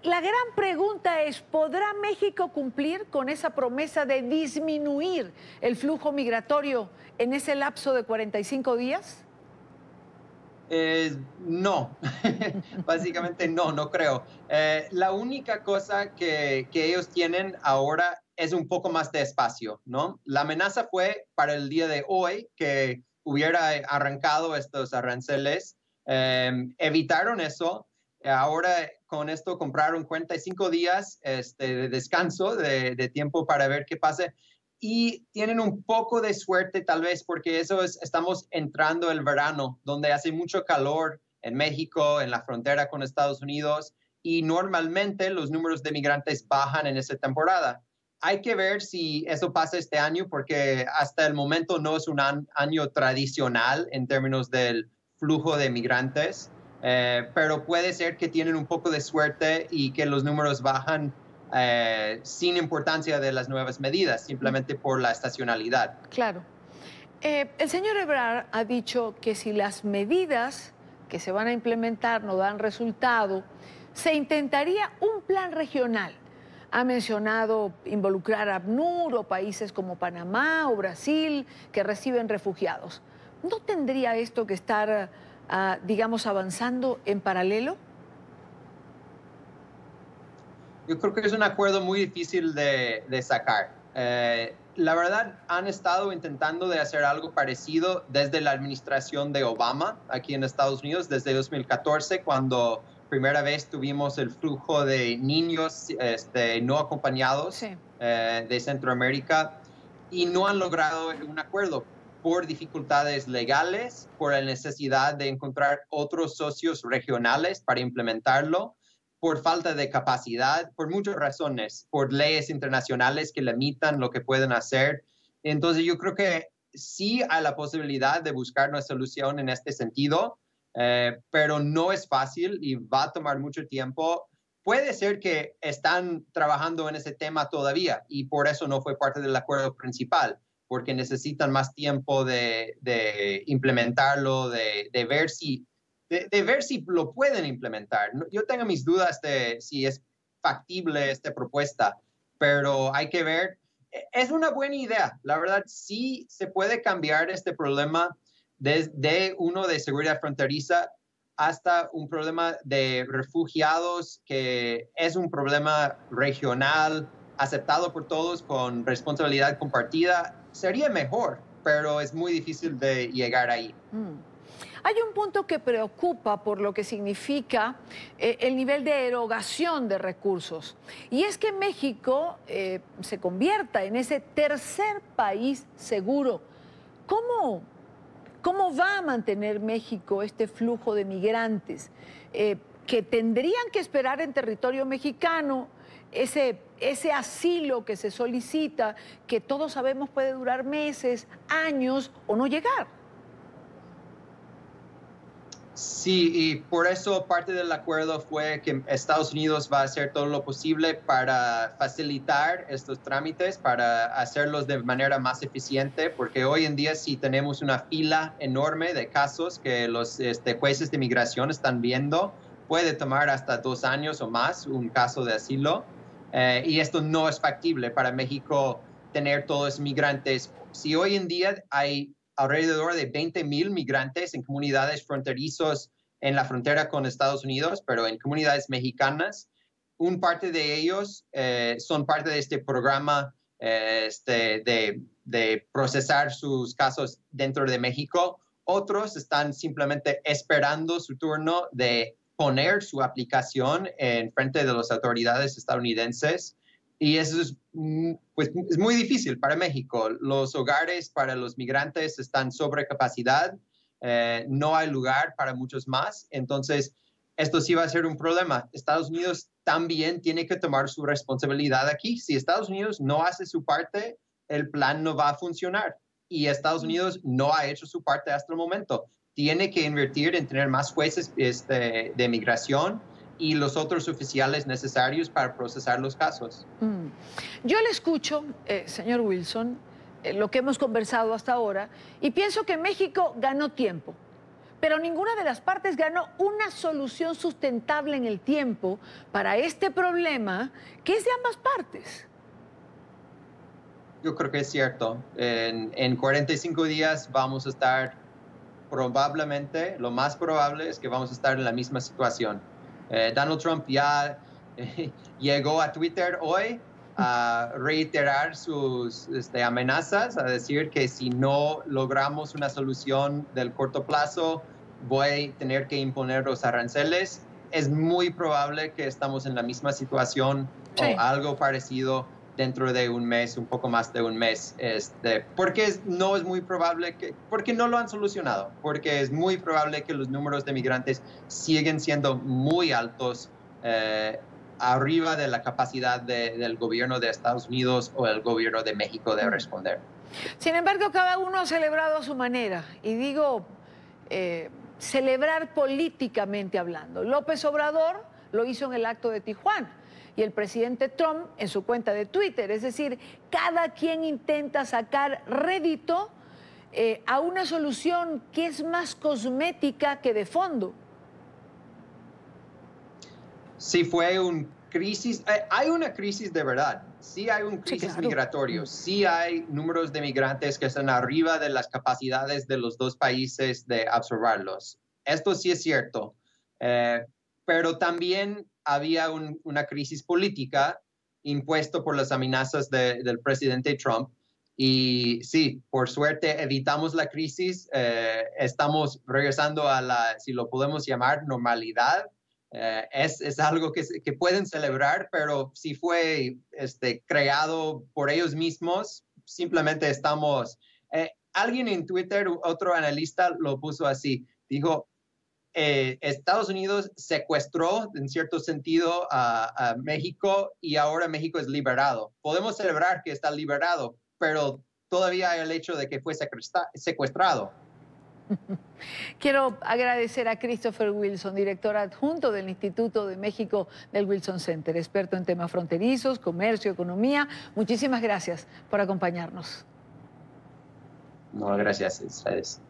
La gran pregunta es, ¿podrá México cumplir con esa promesa de disminuir el flujo migratorio en ese lapso de 45 días? No, básicamente no creo. La única cosa que ellos tienen ahora es un poco más de espacio, ¿no? La amenaza fue para el día de hoy que hubiera arrancado estos aranceles. Evitaron eso. Ahora con esto compraron 45 días de descanso, de tiempo para ver qué pasa. Y tienen un poco de suerte tal vez porque estamos entrando el verano, donde hace mucho calor en México, en la frontera con Estados Unidos, y normalmente los números de migrantes bajan en esa temporada. Hay que ver si eso pasa este año porque hasta el momento no es un año tradicional en términos del flujo de migrantes. Pero puede ser que tienen un poco de suerte y que los números bajan sin importancia de las nuevas medidas, simplemente por la estacionalidad. Claro. El señor Ebrard ha dicho que si las medidas que se van a implementar no dan resultado, se intentaría un plan regional. Ha mencionado involucrar a ACNUR o países como Panamá o Brasil que reciben refugiados. ¿No tendría esto que estar digamos, avanzando en paralelo? Yo creo que es un acuerdo muy difícil de sacar. La verdad, han estado intentando de hacer algo parecido desde la administración de Obama aquí en Estados Unidos, desde 2014, cuando primera vez tuvimos el flujo de niños no acompañados de Centroamérica y no han logrado un acuerdo por dificultades legales, por la necesidad de encontrar otros socios regionales para implementarlo, por falta de capacidad, por muchas razones, por leyes internacionales que limitan lo que pueden hacer. Entonces yo creo que sí hay la posibilidad de buscar una solución en este sentido, pero no es fácil y va a tomar mucho tiempo. Puede ser que están trabajando en ese tema todavía y por eso no fue parte del acuerdo principal, porque necesitan más tiempo de implementarlo, de ver si lo pueden implementar. Yo tengo mis dudas de si es factible esta propuesta, pero hay que ver. Es una buena idea. La verdad, sí se puede cambiar este problema desde uno de seguridad fronteriza hasta un problema de refugiados, que es un problema regional, aceptado por todos, con responsabilidad compartida. Sería mejor, pero es muy difícil de llegar ahí. Hay un punto que preocupa por lo que significa el nivel de erogación de recursos. Y es que México se convierta en ese tercer país seguro. ¿Cómo va a mantener México este flujo de migrantes que tendrían que esperar en territorio mexicano? Ese asilo que se solicita, que todos sabemos puede durar meses, años o no llegar. Sí, y por eso parte del acuerdo fue que Estados Unidos va a hacer todo lo posible para facilitar estos trámites, para hacerlos de manera más eficiente, porque hoy en día sí tenemos una fila enorme de casos que los jueces de migración están viendo. Puede tomar hasta 2 años o más un caso de asilo. y esto no es factible para México tener todos los migrantes. Si hoy en día hay alrededor de 20,000 migrantes en comunidades fronterizos en la frontera con Estados Unidos, pero en comunidades mexicanas, una parte de ellos son parte de este programa de procesar sus casos dentro de México. Otros están simplemente esperando su turno de poner su aplicación en frente de las autoridades estadounidenses. Y eso es, pues, es muy difícil para México. Los hogares para los migrantes están sobre capacidad. No hay lugar para muchos más. Entonces, esto sí va a ser un problema. Estados Unidos también tiene que tomar su responsabilidad aquí. Si Estados Unidos no hace su parte, el plan no va a funcionar. Y Estados Unidos no ha hecho su parte hasta el momento. Tiene que invertir en tener más jueces de migración y los otros oficiales necesarios para procesar los casos. Yo le escucho, señor Wilson, lo que hemos conversado hasta ahora, y pienso que México ganó tiempo, pero ninguna de las partes ganó una solución sustentable en el tiempo para este problema que es de ambas partes. Yo creo que es cierto. En 45 días vamos a estar probablemente, lo más probable es que vamos a estar en la misma situación. Donald Trump ya llegó a Twitter hoy a reiterar sus amenazas, a decir que si no logramos una solución del corto plazo, voy a tener que imponer los aranceles. Es muy probable que estamos en la misma situación o algo parecido dentro de un mes, un poco más de un mes, porque no es muy probable porque no lo han solucionado, porque es muy probable que los números de migrantes siguen siendo muy altos, arriba de la capacidad del gobierno de Estados Unidos o el gobierno de México de responder. Sin embargo, cada uno ha celebrado a su manera, y digo, celebrar políticamente hablando. López Obrador lo hizo en el acto de Tijuana, y el presidente Trump en su cuenta de Twitter. Es decir, cada quien intenta sacar rédito a una solución que es más cosmética que de fondo. Sí, fue una crisis. Hay una crisis de verdad. Sí hay una crisis migratoria. Sí hay números de migrantes que están arriba de las capacidades de los dos países de absorberlos. Esto sí es cierto. Pero también había una crisis política impuesta por las amenazas del presidente Trump. Y sí, por suerte evitamos la crisis. Estamos regresando a la, si lo podemos llamar, normalidad. Es algo que pueden celebrar, pero si fue creado por ellos mismos, simplemente estamos... alguien en Twitter, otro analista, lo puso así. Dijo, Estados Unidos secuestró, en cierto sentido, a México y ahora México es liberado. Podemos celebrar que está liberado, pero todavía hay el hecho de que fue secuestrado. Quiero agradecer a Christopher Wilson, director adjunto del Instituto de México del Wilson Center, experto en temas fronterizos, comercio, economía. Muchísimas gracias por acompañarnos. No, gracias a ustedes.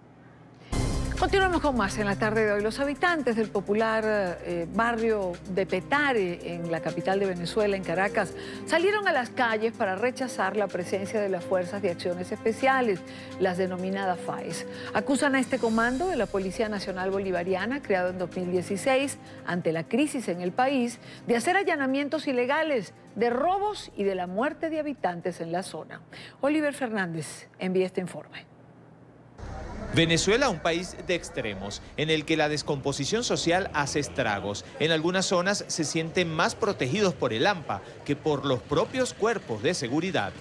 Continuamos con más en la tarde de hoy. Los habitantes del popular barrio de Petare, en la capital de Venezuela, en Caracas, salieron a las calles para rechazar la presencia de las Fuerzas de Acciones Especiales, las denominadas FAES. Acusan a este comando de la Policía Nacional Bolivariana, creado en 2016, ante la crisis en el país, de hacer allanamientos ilegales, de robos y de la muerte de habitantes en la zona. Oliver Fernández envía este informe. Venezuela, un país de extremos, en el que la descomposición social hace estragos. En algunas zonas se sienten más protegidos por el AMPA que por los propios cuerpos de seguridad.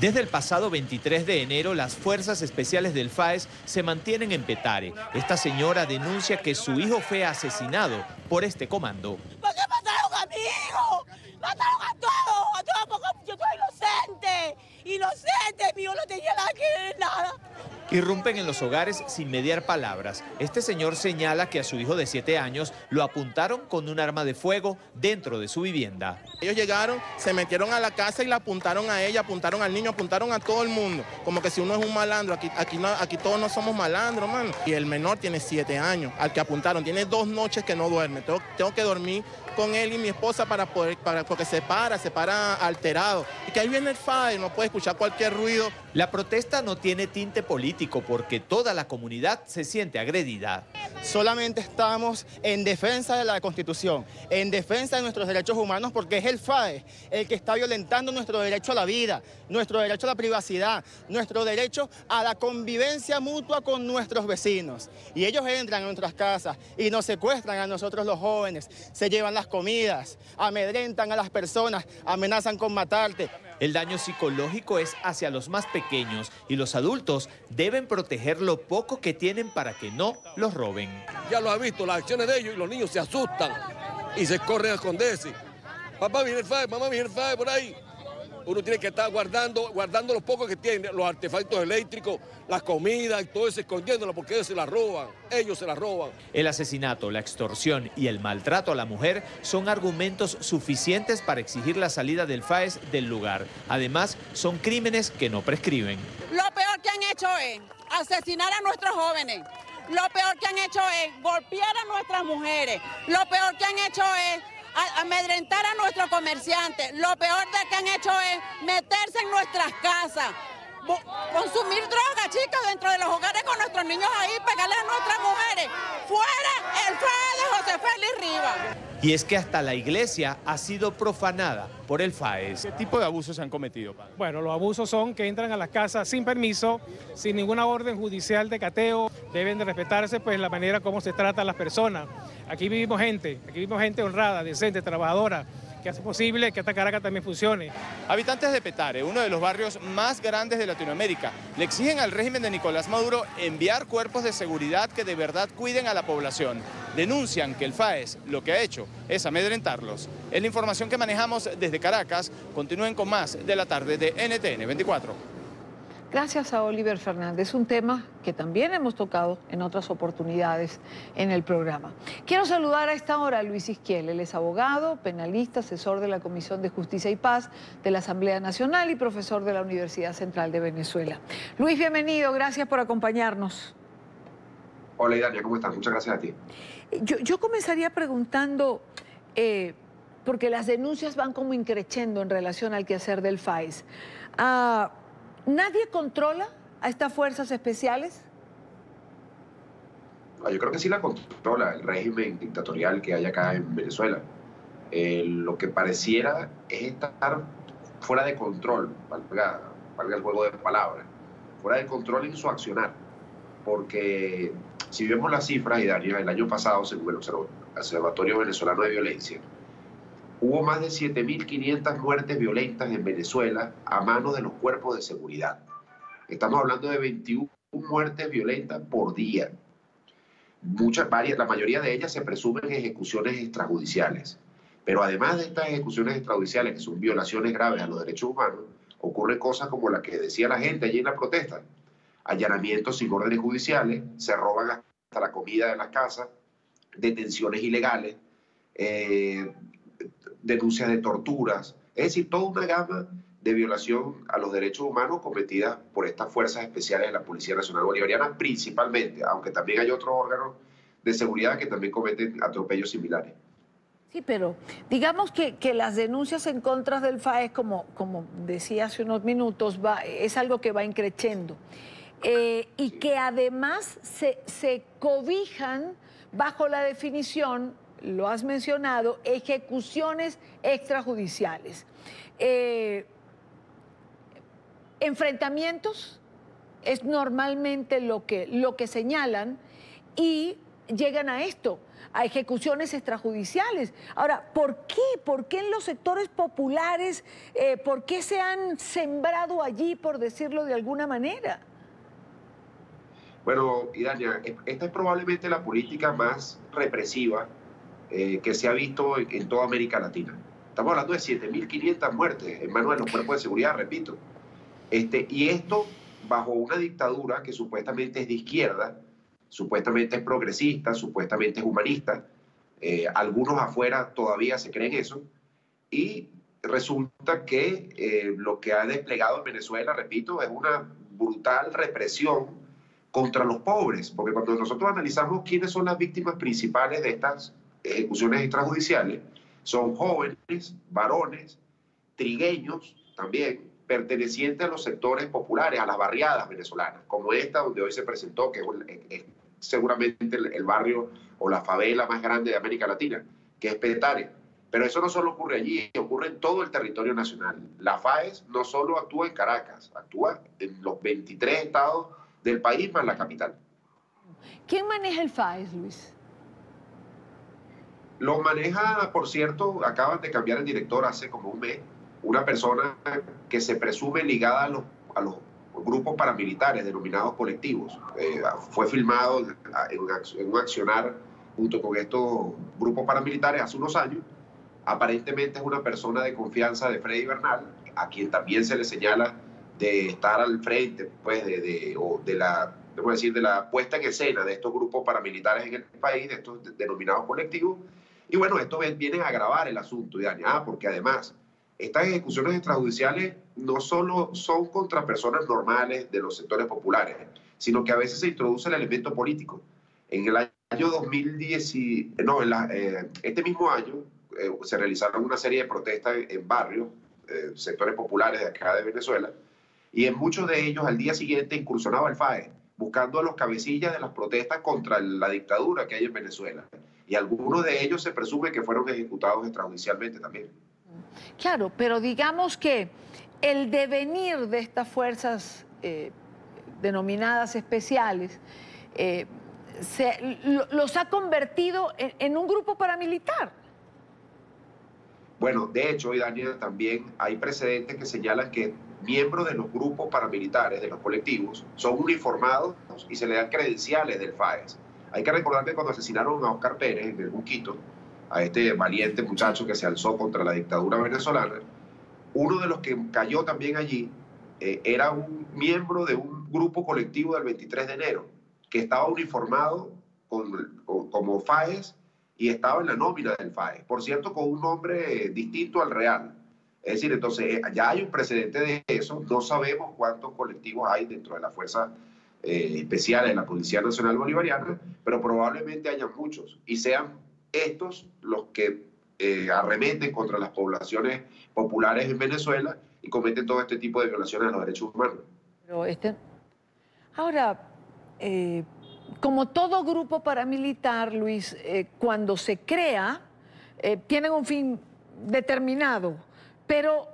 Desde el pasado 23 de enero, las fuerzas especiales del FAES se mantienen en Petare. Esta señora denuncia que su hijo fue asesinado por este comando. ¿Por qué mataron a mi hijo? ¡Mataron a todos! Porque yo soy inocente. Inocente, mi hijo no tenía nada que ver, nada. Irrumpen en los hogares sin mediar palabras. Este señor señala que a su hijo de 7 años lo apuntaron con un arma de fuego dentro de su vivienda. Ellos llegaron, se metieron a la casa y la apuntaron a ella, apuntaron al niño, apuntaron a todo el mundo. Como que si uno es un malandro, aquí todos no somos malandros, mano. Y el menor tiene 7 años, al que apuntaron. Tiene 2 noches que no duerme. Tengo que dormir con él y mi esposa porque se para alterado. Y que ahí viene el FAE, no puede escuchar cualquier ruido. La protesta no tiene tinte político porque toda la comunidad se siente agredida. Solamente estamos en defensa de la Constitución, en defensa de nuestros derechos humanos, porque es el FAE el que está violentando nuestro derecho a la vida, nuestro derecho a la privacidad, nuestro derecho a la convivencia mutua con nuestros vecinos. Y ellos entran a nuestras casas y nos secuestran a nosotros los jóvenes, se llevan las comidas, amedrentan a las personas, amenazan con matarte. El daño psicológico es hacia los más pequeños y los adultos deben proteger lo poco que tienen para que no los roben. Ya lo ha visto, las acciones de ellos, y los niños se asustan y se corren a esconderse. Papá, viene el FAE, mamá, viene el FAE por ahí. Uno tiene que estar guardando los pocos que tiene, los artefactos eléctricos, las comidas y todo eso, escondiéndolo porque ellos se la roban, El asesinato, la extorsión y el maltrato a la mujer son argumentos suficientes para exigir la salida del FAES del lugar. Además, son crímenes que no prescriben. Lo peor que han hecho es asesinar a nuestros jóvenes. Lo peor que han hecho es golpear a nuestras mujeres. Lo peor que han hecho es amedrentar a nuestros comerciantes. Lo peor que han hecho es meterse en nuestras casas, consumir droga, chicos, dentro de los hogares con nuestros niños ahí, pegarle a nuestras mujeres. ¡Fuera el FAE de José Félix Rivas! Y es que hasta la iglesia ha sido profanada por el FAES. ¿Qué tipo de abusos se han cometido, padre? Bueno, los abusos son que entran a las casas sin permiso, sin ninguna orden judicial de cateo. Deben de respetarse pues la manera como se trata a las personas. Aquí vivimos gente honrada, decente, trabajadora, que hace posible que esta Caracas también funcione. Habitantes de Petare, uno de los barrios más grandes de Latinoamérica, le exigen al régimen de Nicolás Maduro enviar cuerpos de seguridad que de verdad cuiden a la población. Denuncian que el FAES lo que ha hecho es amedrentarlos. Es la información que manejamos desde Caracas. Continúen con más de la tarde de NTN 24. Gracias a Oliver Fernández, un tema que también hemos tocado en otras oportunidades en el programa. Quiero saludar a esta hora a Luis Izquiel. Él es abogado, penalista, asesor de la Comisión de Justicia y Paz de la Asamblea Nacional y profesor de la Universidad Central de Venezuela. Luis, bienvenido, gracias por acompañarnos. Hola, Idania, ¿cómo estás? Muchas gracias a ti. Yo comenzaría preguntando, porque las denuncias van como increciendo en relación al quehacer del FAES. ¿Nadie controla a estas fuerzas especiales? Yo creo que sí la controla el régimen dictatorial que hay acá en Venezuela. Lo que pareciera es estar fuera de control, valga el juego de palabras, fuera de control en su accionar. Porque si vemos las cifras, Idania, el año pasado, según el Observatorio Venezolano de Violencia, hubo más de 7.500 muertes violentas en Venezuela a manos de los cuerpos de seguridad. Estamos hablando de 21 muertes violentas por día. La mayoría de ellas se presumen ejecuciones extrajudiciales. Pero además de estas ejecuciones extrajudiciales, que son violaciones graves a los derechos humanos, ocurren cosas como la que decía la gente allí en la protesta. Allanamientos sin órdenes judiciales, se roban hasta la comida de las casas, detenciones ilegales, denuncias de torturas, es decir, toda una gama de violación a los derechos humanos cometidas por estas fuerzas especiales de la Policía Nacional Bolivariana principalmente, aunque también hay otros órganos de seguridad que también cometen atropellos similares. Sí, pero digamos que las denuncias en contra del FAES, como decía hace unos minutos, es algo que va increciendo. Y que además se cobijan bajo la definición, lo has mencionado, ejecuciones extrajudiciales. Enfrentamientos es normalmente lo que señalan y llegan a esto, a ejecuciones extrajudiciales. Ahora, ¿por qué? ¿Por qué en los sectores populares? ¿Por qué se han sembrado allí, por decirlo de alguna manera? Bueno, Idania, esta es probablemente la política más represiva que se ha visto en toda América Latina. Estamos hablando de 7.500 muertes en manos de los cuerpos de seguridad, repito. Y esto bajo una dictadura que supuestamente es de izquierda, supuestamente es progresista, supuestamente es humanista. Algunos afuera todavía se creen eso. Y resulta que lo que ha desplegado en Venezuela, repito, es una brutal represión contra los pobres. Porque cuando nosotros analizamos quiénes son las víctimas principales de estas ejecuciones extrajudiciales, son jóvenes, varones, trigueños también, pertenecientes a los sectores populares, a las barriadas venezolanas, como esta donde hoy se presentó, que es seguramente el barrio o la favela más grande de América Latina, que es Petare. Pero eso no solo ocurre allí, ocurre en todo el territorio nacional. La FAES no solo actúa en Caracas, actúa en los 23 estados del país más la capital. ¿Quién maneja el FAES, Luis? Lo maneja, por cierto, acaban de cambiar el director hace como un mes, una persona que se presume ligada a los grupos paramilitares denominados colectivos. Fue filmado en un accionar junto con estos grupos paramilitares hace unos años. Aparentemente es una persona de confianza de Freddy Bernal, a quien también se le señala de estar al frente pues, de la puesta en escena de estos grupos paramilitares en el país, de estos denominados colectivos. Y bueno, esto viene a agravar el asunto, porque además estas ejecuciones extrajudiciales no solo son contra personas normales de los sectores populares, sino que a veces se introduce el elemento político. En el año 2010, este mismo año, se realizaron una serie de protestas en barrios, sectores populares de acá de Venezuela, y en muchos de ellos al día siguiente incursionaba el FAES, buscando a los cabecillas de las protestas contra la dictadura que hay en Venezuela. Y algunos de ellos se presume que fueron ejecutados extrajudicialmente también. Claro, pero digamos que el devenir de estas fuerzas denominadas especiales los ha convertido en un grupo paramilitar. Bueno, de hecho, Daniel, también hay precedentes que señalan que miembros de los grupos paramilitares, de los colectivos, son uniformados y se le dan credenciales del FAES. Hay que recordar que cuando asesinaron a Oscar Pérez en el Buquito, a este valiente muchacho que se alzó contra la dictadura venezolana, uno de los que cayó también allí era un miembro de un grupo colectivo del 23 de enero, que estaba uniformado como FAES y estaba en la nómina del FAES, por cierto, con un nombre distinto al real. Es decir, entonces ya hay un precedente de eso. No sabemos cuántos colectivos hay dentro de las fuerzas especiales de la Policía Nacional Bolivariana, pero probablemente haya muchos y sean estos los que arremeten contra las poblaciones populares en Venezuela y cometen todo este tipo de violaciones a los derechos humanos. Pero ahora, como todo grupo paramilitar, Luis, cuando se crea, tienen un fin determinado, pero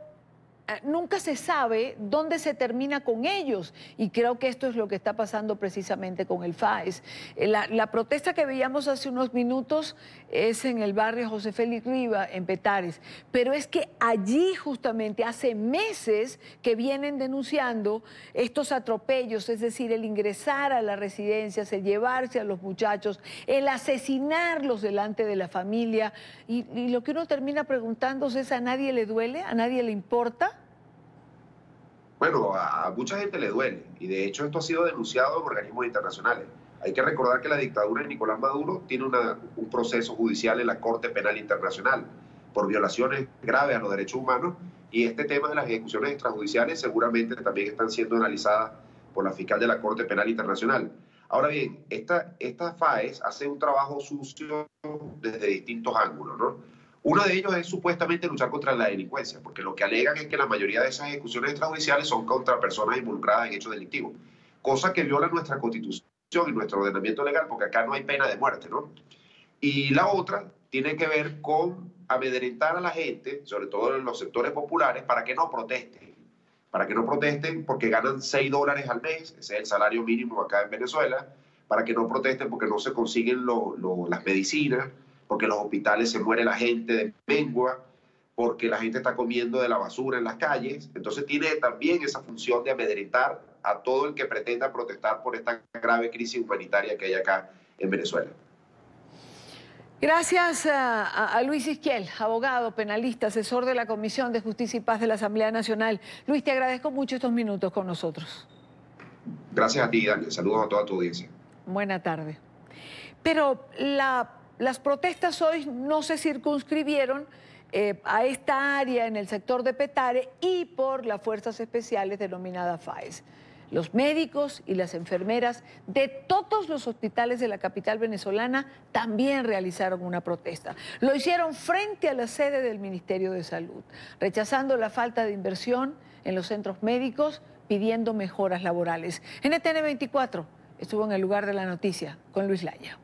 nunca se sabe dónde se termina con ellos, y creo que esto es lo que está pasando precisamente con el FAES. La protesta que veíamos hace unos minutos es en el barrio José Félix Riva, en Petare, pero es que allí justamente hace meses que vienen denunciando estos atropellos, es decir, el ingresar a las residencias, el llevarse a los muchachos, el asesinarlos delante de la familia, y lo que uno termina preguntándose es: ¿a nadie le duele? ¿A nadie le importa? Bueno, a mucha gente le duele, y de hecho esto ha sido denunciado en organismos internacionales. Hay que recordar que la dictadura de Nicolás Maduro tiene un proceso judicial en la Corte Penal Internacional por violaciones graves a los derechos humanos, y este tema de las ejecuciones extrajudiciales seguramente también están siendo analizadas por la fiscal de la Corte Penal Internacional. Ahora bien, esta FAES hace un trabajo sucio desde distintos ángulos, ¿no? Uno de ellos es supuestamente luchar contra la delincuencia, porque lo que alegan es que la mayoría de esas ejecuciones extrajudiciales son contra personas involucradas en hechos delictivos, cosa que viola nuestra Constitución y nuestro ordenamiento legal, porque acá no hay pena de muerte, ¿no? Y la otra tiene que ver con amedrentar a la gente, sobre todo en los sectores populares, para que no protesten. Para que no protesten porque ganan $6 al mes, ese es el salario mínimo acá en Venezuela, para que no protesten porque no se consiguen las medicinas, porque en los hospitales se muere la gente de mengua, porque la gente está comiendo de la basura en las calles. Entonces tiene también esa función de amedrentar a todo el que pretenda protestar por esta grave crisis humanitaria que hay acá en Venezuela. Gracias a Luis Isquiel, abogado, penalista, asesor de la Comisión de Justicia y Paz de la Asamblea Nacional. Luis, te agradezco mucho estos minutos con nosotros. Gracias a ti, Dani. Saludos a toda tu audiencia. Buena tarde. Pero las protestas hoy no se circunscribieron a esta área en el sector de Petare y por las fuerzas especiales denominadas FAES. Los médicos y las enfermeras de todos los hospitales de la capital venezolana también realizaron una protesta. Lo hicieron frente a la sede del Ministerio de Salud, rechazando la falta de inversión en los centros médicos, pidiendo mejoras laborales. NTN 24 estuvo en el lugar de la noticia con Luis Laya.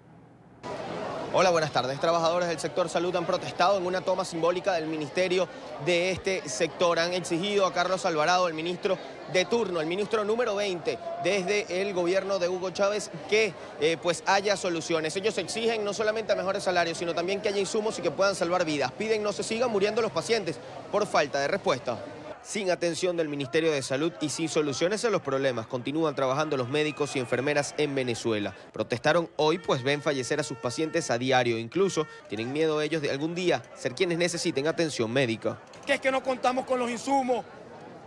Hola, buenas tardes. Trabajadores del sector salud han protestado en una toma simbólica del ministerio de este sector. Han exigido a Carlos Alvarado, el ministro de turno, el ministro número 20 desde el gobierno de Hugo Chávez, que pues haya soluciones. Ellos exigen no solamente mejores salarios, sino también que haya insumos y que puedan salvar vidas. Piden no se sigan muriendo los pacientes por falta de respuesta. Sin atención del Ministerio de Salud y sin soluciones a los problemas, continúan trabajando los médicos y enfermeras en Venezuela. Protestaron hoy, pues ven fallecer a sus pacientes a diario. Incluso tienen miedo ellos de algún día ser quienes necesiten atención médica. Que es que no contamos con los insumos,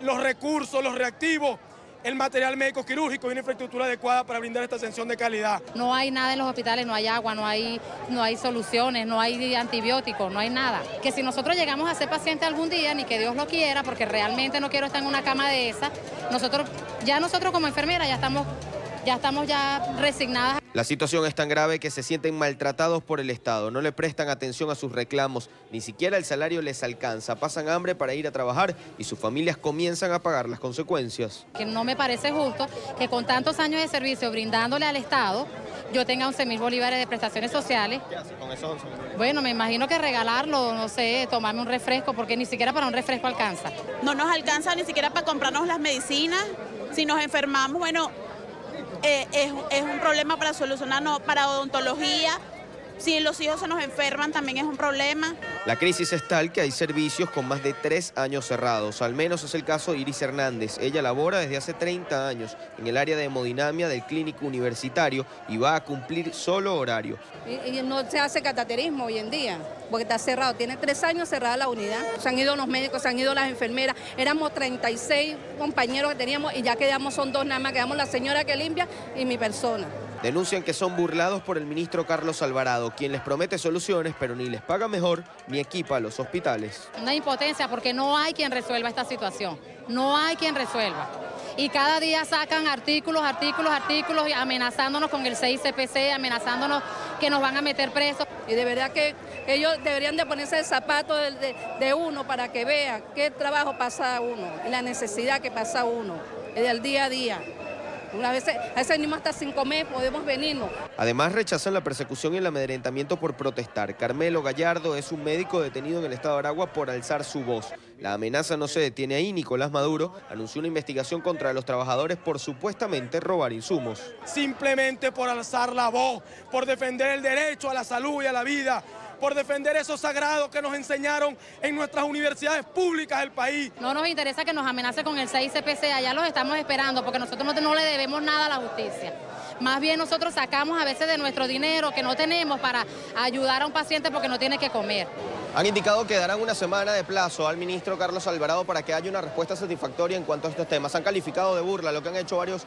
los recursos, los reactivos, el material médico quirúrgico y una infraestructura adecuada para brindar esta atención de calidad. No hay nada en los hospitales, no hay agua, no hay soluciones, no hay antibióticos, no hay nada. Que si nosotros llegamos a ser pacientes algún día, ni que Dios lo quiera, porque realmente no quiero estar en una cama de esa, nosotros como enfermeras ya estamos resignadas. La situación es tan grave que se sienten maltratados por el Estado. No le prestan atención a sus reclamos, ni siquiera el salario les alcanza. Pasan hambre para ir a trabajar y sus familias comienzan a pagar las consecuencias. Que no me parece justo que con tantos años de servicio brindándole al Estado, yo tenga 11.000 bolívares de prestaciones sociales. ¿Qué hace con esos 11.000? Bueno, me imagino que regalarlo, no sé, tomarme un refresco, porque ni siquiera para un refresco alcanza. No nos alcanza ni siquiera para comprarnos las medicinas. Si nos enfermamos, bueno, es un problema para solucionarnos, para odontología. Si los hijos se nos enferman también es un problema. La crisis es tal que hay servicios con más de 3 años cerrados. Al menos es el caso de Iris Hernández. Ella labora desde hace 30 años en el área de hemodinamia del Clínico Universitario y va a cumplir solo horario. Y no se hace cateterismo hoy en día, porque está cerrado. Tiene 3 años cerrada la unidad. Se han ido los médicos, se han ido las enfermeras. Éramos 36 compañeros que teníamos y ya quedamos, son 2 nada más. Quedamos la señora que limpia y mi persona. Denuncian que son burlados por el ministro Carlos Alvarado, quien les promete soluciones, pero ni les paga mejor ni equipa a los hospitales. Una impotencia porque no hay quien resuelva esta situación, no hay quien resuelva. Y cada día sacan artículos y amenazándonos con el 6CPC, amenazándonos que nos van a meter presos. Y de verdad que ellos deberían de ponerse el zapato de uno para que vean qué trabajo pasa uno y la necesidad que pasa uno del día a día. A veces ni más hasta sin comer podemos venirnos. Además rechazan la persecución y el amedrentamiento por protestar. Carmelo Gallardo es un médico detenido en el estado de Aragua por alzar su voz. La amenaza no se detiene ahí. Nicolás Maduro anunció una investigación contra los trabajadores por supuestamente robar insumos. Simplemente por alzar la voz, por defender el derecho a la salud y a la vida, por defender esos sagrados que nos enseñaron en nuestras universidades públicas del país. No nos interesa que nos amenace con el 6CPC, allá los estamos esperando porque nosotros no le debemos nada a la justicia. Más bien nosotros sacamos a veces de nuestro dinero que no tenemos para ayudar a un paciente porque no tiene que comer. Han indicado que darán una semana de plazo al ministro Carlos Alvarado para que haya una respuesta satisfactoria en cuanto a estos temas. Han calificado de burla lo que han hecho varios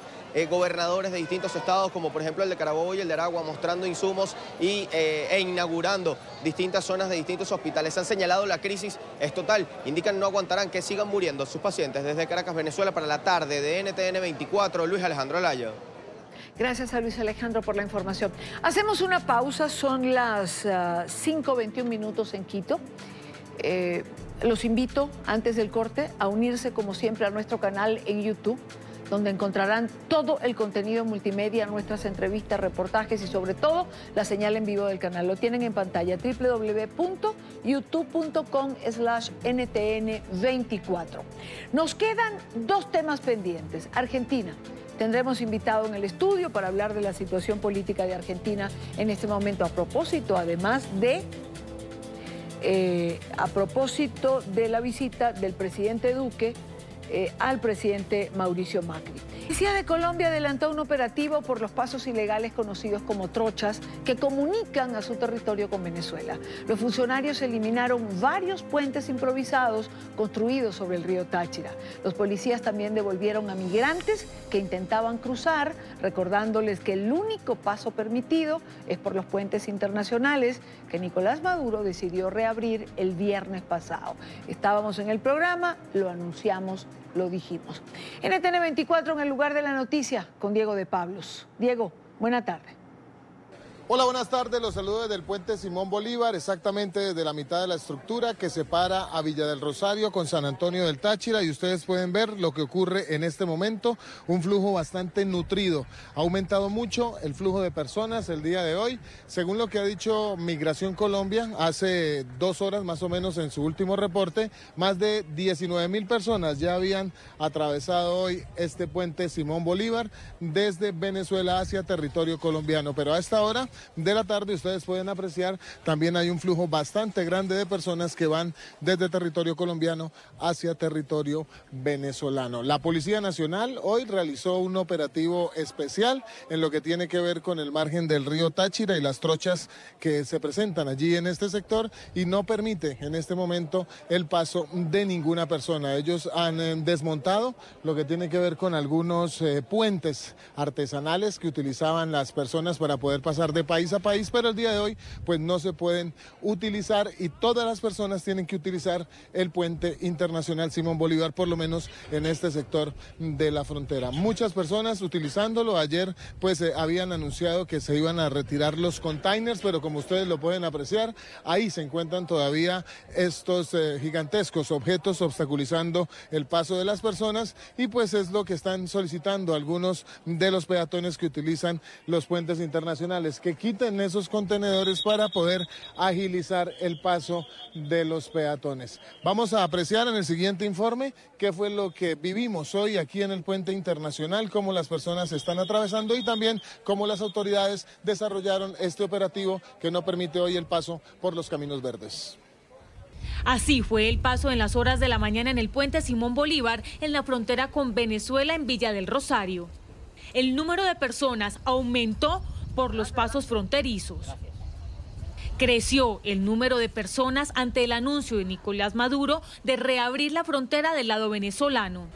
gobernadores de distintos estados, como por ejemplo el de Carabobo y el de Aragua, mostrando insumos e inaugurando distintas zonas de distintos hospitales. Han señalado la crisis es total. Indican no aguantarán que sigan muriendo sus pacientes. Desde Caracas, Venezuela, para la tarde de NTN 24, Luis Alejandro Laya. Gracias a Luis Alejandro por la información. Hacemos una pausa, son las 5:21 minutos en Quito. Los invito, antes del corte, a unirse como siempre a nuestro canal en YouTube, donde encontrarán todo el contenido multimedia, nuestras entrevistas, reportajes y sobre todo la señal en vivo del canal. Lo tienen en pantalla, www.youtube.com/NTN24. Nos quedan 2 temas pendientes. Argentina. Tendremos invitado en el estudio para hablar de la situación política de Argentina en este momento, a propósito de la visita del presidente Duque al presidente Mauricio Macri. La Policía de Colombia adelantó un operativo por los pasos ilegales conocidos como trochas que comunican a su territorio con Venezuela. Los funcionarios eliminaron varios puentes improvisados construidos sobre el río Táchira. Los policías también devolvieron a migrantes que intentaban cruzar, recordándoles que el único paso permitido es por los puentes internacionales que Nicolás Maduro decidió reabrir el viernes pasado. Estábamos en el programa, lo anunciamos, lo dijimos. NTN 24 en el lugar de la noticia con Diego de Pablos. Diego, buena tarde. Hola, buenas tardes. Los saludo desde el puente Simón Bolívar, exactamente desde la mitad de la estructura que separa a Villa del Rosario con San Antonio del Táchira, y ustedes pueden ver lo que ocurre en este momento, un flujo bastante nutrido. Ha aumentado mucho el flujo de personas el día de hoy. Según lo que ha dicho Migración Colombia hace 2 horas más o menos en su último reporte, más de 19.000 personas ya habían atravesado hoy este puente Simón Bolívar desde Venezuela hacia territorio colombiano, pero a esta hora de la tarde ustedes pueden apreciar también hay un flujo bastante grande de personas que van desde territorio colombiano hacia territorio venezolano. La Policía Nacional hoy realizó un operativo especial en lo que tiene que ver con el margen del río Táchira y las trochas que se presentan allí en este sector, y no permite en este momento el paso de ninguna persona. Ellos han desmontado lo que tiene que ver con algunos puentes artesanales que utilizaban las personas para poder pasar de país a país, pero el día de hoy pues no se pueden utilizar, y todas las personas tienen que utilizar el puente internacional Simón Bolívar, por lo menos en este sector de la frontera. Muchas personas utilizándolo. Ayer pues habían anunciado que se iban a retirar los containers, pero como ustedes lo pueden apreciar, ahí se encuentran todavía estos gigantescos objetos obstaculizando el paso de las personas, y pues es lo que están solicitando algunos de los peatones que utilizan los puentes internacionales, que quiten esos contenedores para poder agilizar el paso de los peatones. Vamos a apreciar en el siguiente informe qué fue lo que vivimos hoy aquí en el puente internacional, cómo las personas están atravesando y también cómo las autoridades desarrollaron este operativo que no permite hoy el paso por los caminos verdes. Así fue el paso en las horas de la mañana en el puente Simón Bolívar, en la frontera con Venezuela, en Villa del Rosario. El número de personas aumentó por los pasos fronterizos. Creció el número de personas ante el anuncio de Nicolás Maduro de reabrir la frontera del lado venezolano.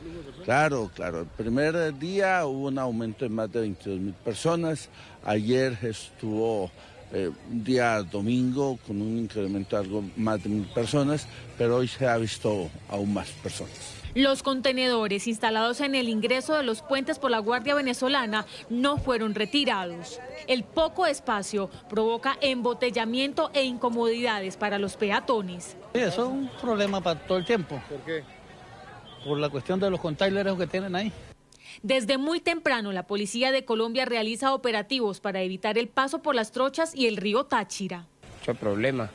Claro. El primer día hubo un aumento de más de 22.000 personas. Ayer estuvo un día domingo con un incremento de algo más de 1.000 personas, pero hoy se ha visto aún más personas. Los contenedores instalados en el ingreso de los puentes por la Guardia Venezolana no fueron retirados. El poco espacio provoca embotellamiento e incomodidades para los peatones. Sí, eso es un problema para todo el tiempo. ¿Por qué? Por la cuestión de los containers que tienen ahí. Desde muy temprano, la Policía de Colombia realiza operativos para evitar el paso por las trochas y el río Táchira. Mucho problema.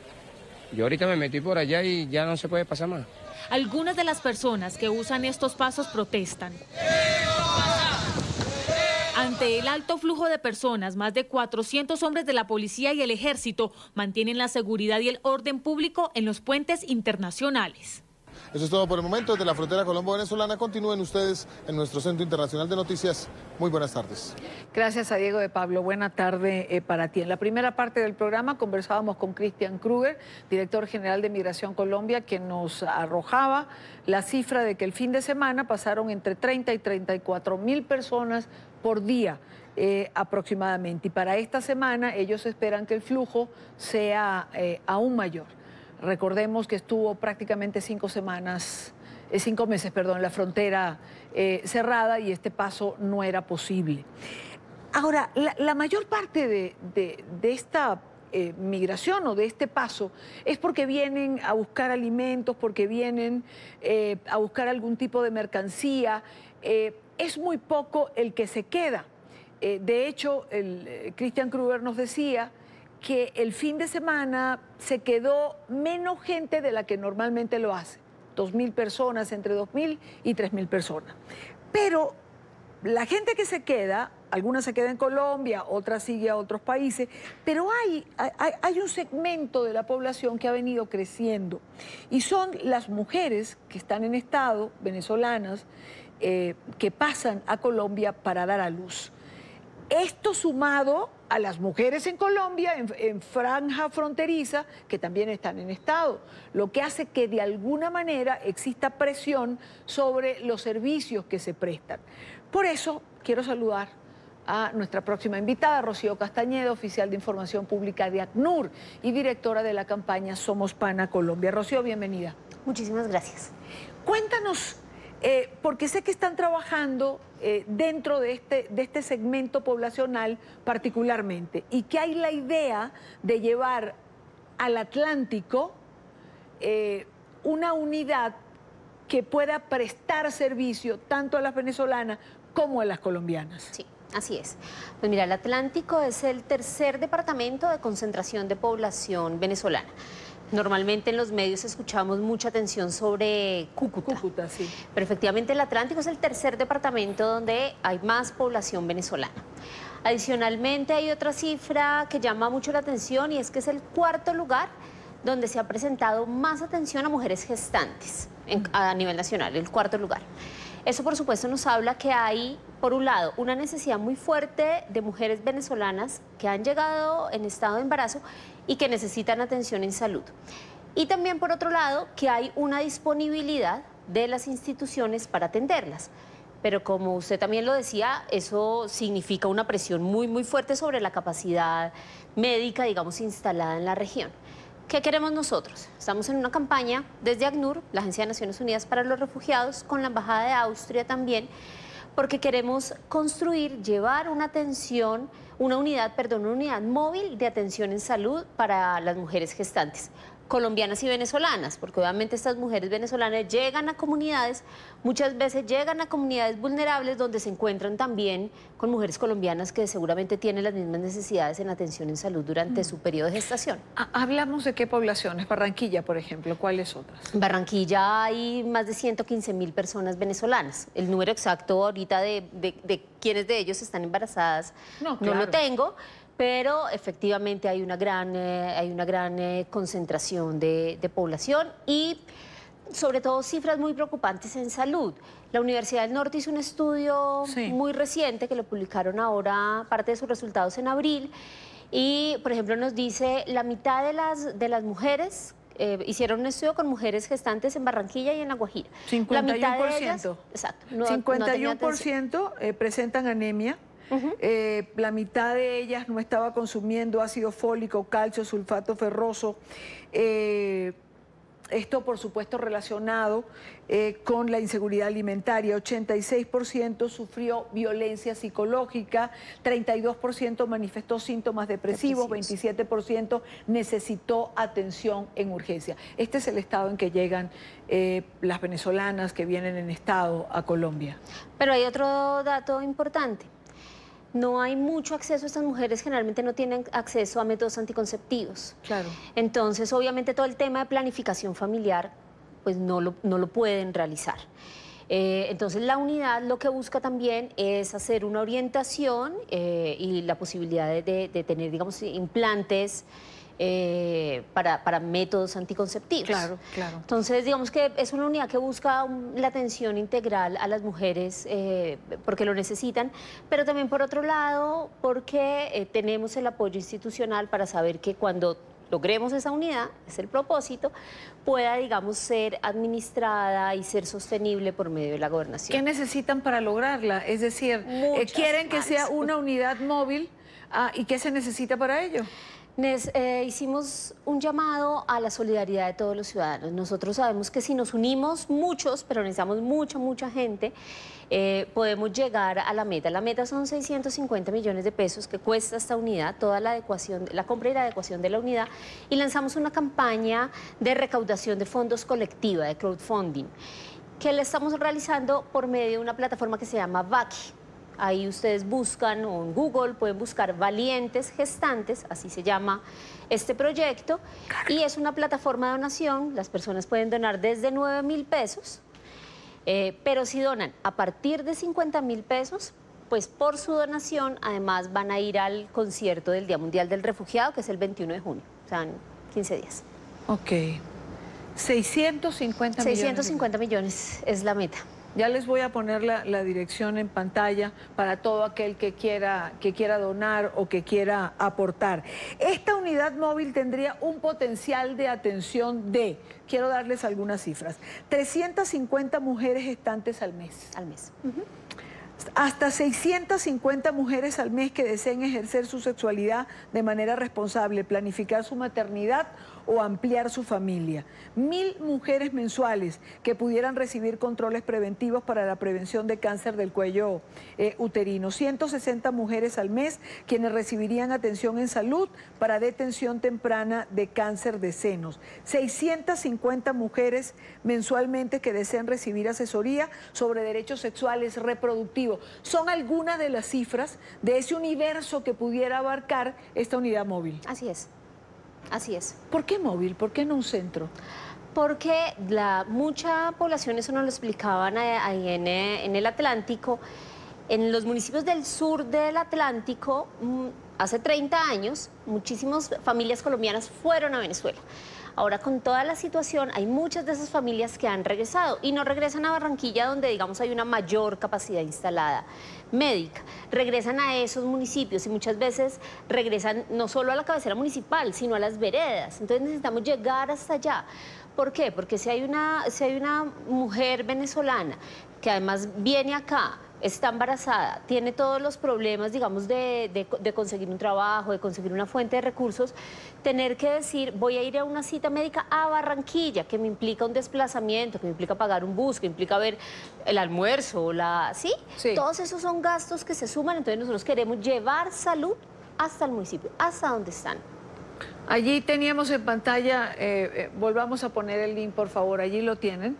Yo ahorita me metí por allá y ya no se puede pasar más. Algunas de las personas que usan estos pasos protestan. Ante el alto flujo de personas, más de 400 hombres de la policía y el ejército mantienen la seguridad y el orden público en los puentes internacionales. Eso es todo por el momento. Desde la frontera colombo-venezolana, continúen ustedes en nuestro Centro Internacional de Noticias. Muy buenas tardes. Gracias a Diego de Pablo. Buena tarde para ti. En la primera parte del programa conversábamos con Christian Kruger, director general de Migración Colombia, que nos arrojaba la cifra de que el fin de semana pasaron entre 30 y 34.000 personas por día aproximadamente. Y para esta semana ellos esperan que el flujo sea aún mayor. Recordemos que estuvo prácticamente 5 meses, la frontera cerrada, y este paso no era posible. Ahora, la mayor parte de esta migración o de este paso es porque vienen a buscar alimentos, porque vienen a buscar algún tipo de mercancía. Es muy poco el que se queda. De hecho, Christian Kruger nos decía que el fin de semana se quedó menos gente de la que normalmente lo hace. 2.000 personas, entre 2.000 y 3.000 personas. Pero la gente que se queda algunas se quedan en Colombia, otras siguen a otros países, pero hay un segmento de la población que ha venido creciendo y son las mujeres que están en estado, venezolanas, que pasan a Colombia para dar a luz. Esto sumado a las mujeres en Colombia, en franja fronteriza, que también están en estado, lo que hace que de alguna manera exista presión sobre los servicios que se prestan. Por eso quiero saludar a nuestra próxima invitada, Rocío Castañeda, oficial de Información Pública de ACNUR y directora de la campaña Somos Pana Colombia. Rocío, bienvenida. Muchísimas gracias. Cuéntanos, porque sé que están trabajando dentro de este segmento poblacional particularmente y que hay la idea de llevar al Atlántico una unidad que pueda prestar servicio tanto a las venezolanas como a las colombianas. Sí, así es. Pues mira, el Atlántico es el tercer departamento de concentración de población venezolana. Normalmente en los medios escuchamos mucha atención sobre Cúcuta. Cúcuta, sí. Pero efectivamente el Atlántico es el tercer departamento donde hay más población venezolana. Adicionalmente hay otra cifra que llama mucho la atención y es que es el cuarto lugar donde se ha presentado más atención a mujeres gestantes a nivel nacional, el cuarto lugar. Eso, por supuesto, nos habla que hay, por un lado, una necesidad muy fuerte de mujeres venezolanas que han llegado en estado de embarazo y que necesitan atención en salud. Y también, por otro lado, que hay una disponibilidad de las instituciones para atenderlas. Pero como usted también lo decía, eso significa una presión muy fuerte sobre la capacidad médica, digamos, instalada en la región. ¿Qué queremos nosotros? Estamos en una campaña desde ACNUR, la Agencia de Naciones Unidas para los Refugiados, con la Embajada de Austria también, porque queremos construir, llevar una unidad móvil de atención en salud para las mujeres gestantes, colombianas y venezolanas, porque obviamente estas mujeres venezolanas llegan a comunidades, muchas veces llegan a comunidades vulnerables donde se encuentran también con mujeres colombianas que seguramente tienen las mismas necesidades en atención en salud durante su periodo de gestación. Hablamos de qué poblaciones, Barranquilla, por ejemplo, ¿cuáles otras? En Barranquilla hay más de 115.000 personas venezolanas. El número exacto ahorita de quiénes de ellos están embarazadas no lo tengo, pero efectivamente hay una gran concentración de población y sobre todo cifras muy preocupantes en salud. La Universidad del Norte hizo un estudio muy reciente que lo publicaron ahora, parte de sus resultados en abril, y por ejemplo nos dice la mitad de las mujeres, hicieron un estudio con mujeres gestantes en Barranquilla y en La Guajira. 51%. La mitad de ellas, exacto, 51% presentan anemia. La mitad de ellas no estaba consumiendo ácido fólico, calcio, sulfato ferroso. Esto, por supuesto, relacionado con la inseguridad alimentaria. 86% sufrió violencia psicológica, 32% manifestó síntomas depresivos, 27% necesitó atención en urgencia. Este es el estado en que llegan las venezolanas que vienen en estado a Colombia. Pero hay otro dato importante. No hay mucho acceso, estas mujeres generalmente no tienen acceso a métodos anticonceptivos. Claro. Entonces, obviamente, todo el tema de planificación familiar, pues no lo pueden realizar. Entonces, la unidad lo que busca también es hacer una orientación y la posibilidad de tener, digamos, implantes para métodos anticonceptivos. Claro, claro. Entonces, digamos que es una unidad que busca la atención integral a las mujeres porque lo necesitan, pero también por otro lado porque tenemos el apoyo institucional para saber que cuando logremos esa unidad, es el propósito, pueda, digamos, ser administrada y ser sostenible por medio de la gobernación. ¿Qué necesitan para lograrla? Es decir, ¿quieren que sea una unidad móvil? ¿Y qué se necesita para ello? Hicimos un llamado a la solidaridad de todos los ciudadanos. Nosotros sabemos que si nos unimos muchos, pero necesitamos mucha gente, podemos llegar a la meta. La meta son 650 millones de pesos que cuesta esta unidad, toda la adecuación, la compra y la adecuación de la unidad, y lanzamos una campaña de recaudación de fondos colectiva, de crowdfunding, que la estamos realizando por medio de una plataforma que se llama Vaki. Ahí ustedes buscan, o en Google pueden buscar Valientes Gestantes, así se llama este proyecto, y es una plataforma de donación. Las personas pueden donar desde 9.000 pesos, pero si donan a partir de 50.000 pesos, pues por su donación, además van a ir al concierto del Día Mundial del Refugiado, que es el 21 de junio, o sea, en 15 días. Ok. 650 millones. 650 millones es la meta. Ya les voy a poner la dirección en pantalla para todo aquel que quiera donar o que quiera aportar. Esta unidad móvil tendría un potencial de atención de, quiero darles algunas cifras, 350 mujeres gestantes al mes. Al mes. Hasta 650 mujeres al mes que deseen ejercer su sexualidad de manera responsable, planificar su maternidad o ampliar su familia. 1000 mujeres mensuales que pudieran recibir controles preventivos para la prevención de cáncer del cuello uterino. 160 mujeres al mes quienes recibirían atención en salud para detención temprana de cáncer de senos. 650 mujeres mensualmente que desean recibir asesoría sobre derechos sexuales reproductivos. Son algunas de las cifras de ese universo que pudiera abarcar esta unidad móvil. Así es. Así es. ¿Por qué móvil? ¿Por qué no un centro? Porque mucha población, eso nos lo explicaban ahí en el Atlántico, en los municipios del sur del Atlántico, hace 30 años, muchísimas familias colombianas fueron a Venezuela. Ahora, con toda la situación, hay muchas de esas familias que han regresado y no regresan a Barranquilla, donde, digamos, hay una mayor capacidad instalada médica. Regresan a esos municipios y muchas veces regresan no solo a la cabecera municipal, sino a las veredas. Entonces necesitamos llegar hasta allá. ¿Por qué? Porque si hay una mujer venezolana que además viene acá, está embarazada, tiene todos los problemas, digamos, de conseguir un trabajo, de conseguir una fuente de recursos, tener que decir, voy a ir a una cita médica a Barranquilla, que me implica un desplazamiento, que me implica pagar un bus, que implica ver el almuerzo, ¿sí? Todos esos son gastos que se suman, entonces nosotros queremos llevar salud hasta el municipio, hasta donde están. Allí teníamos en pantalla, volvamos a poner el link, por favor, allí lo tienen.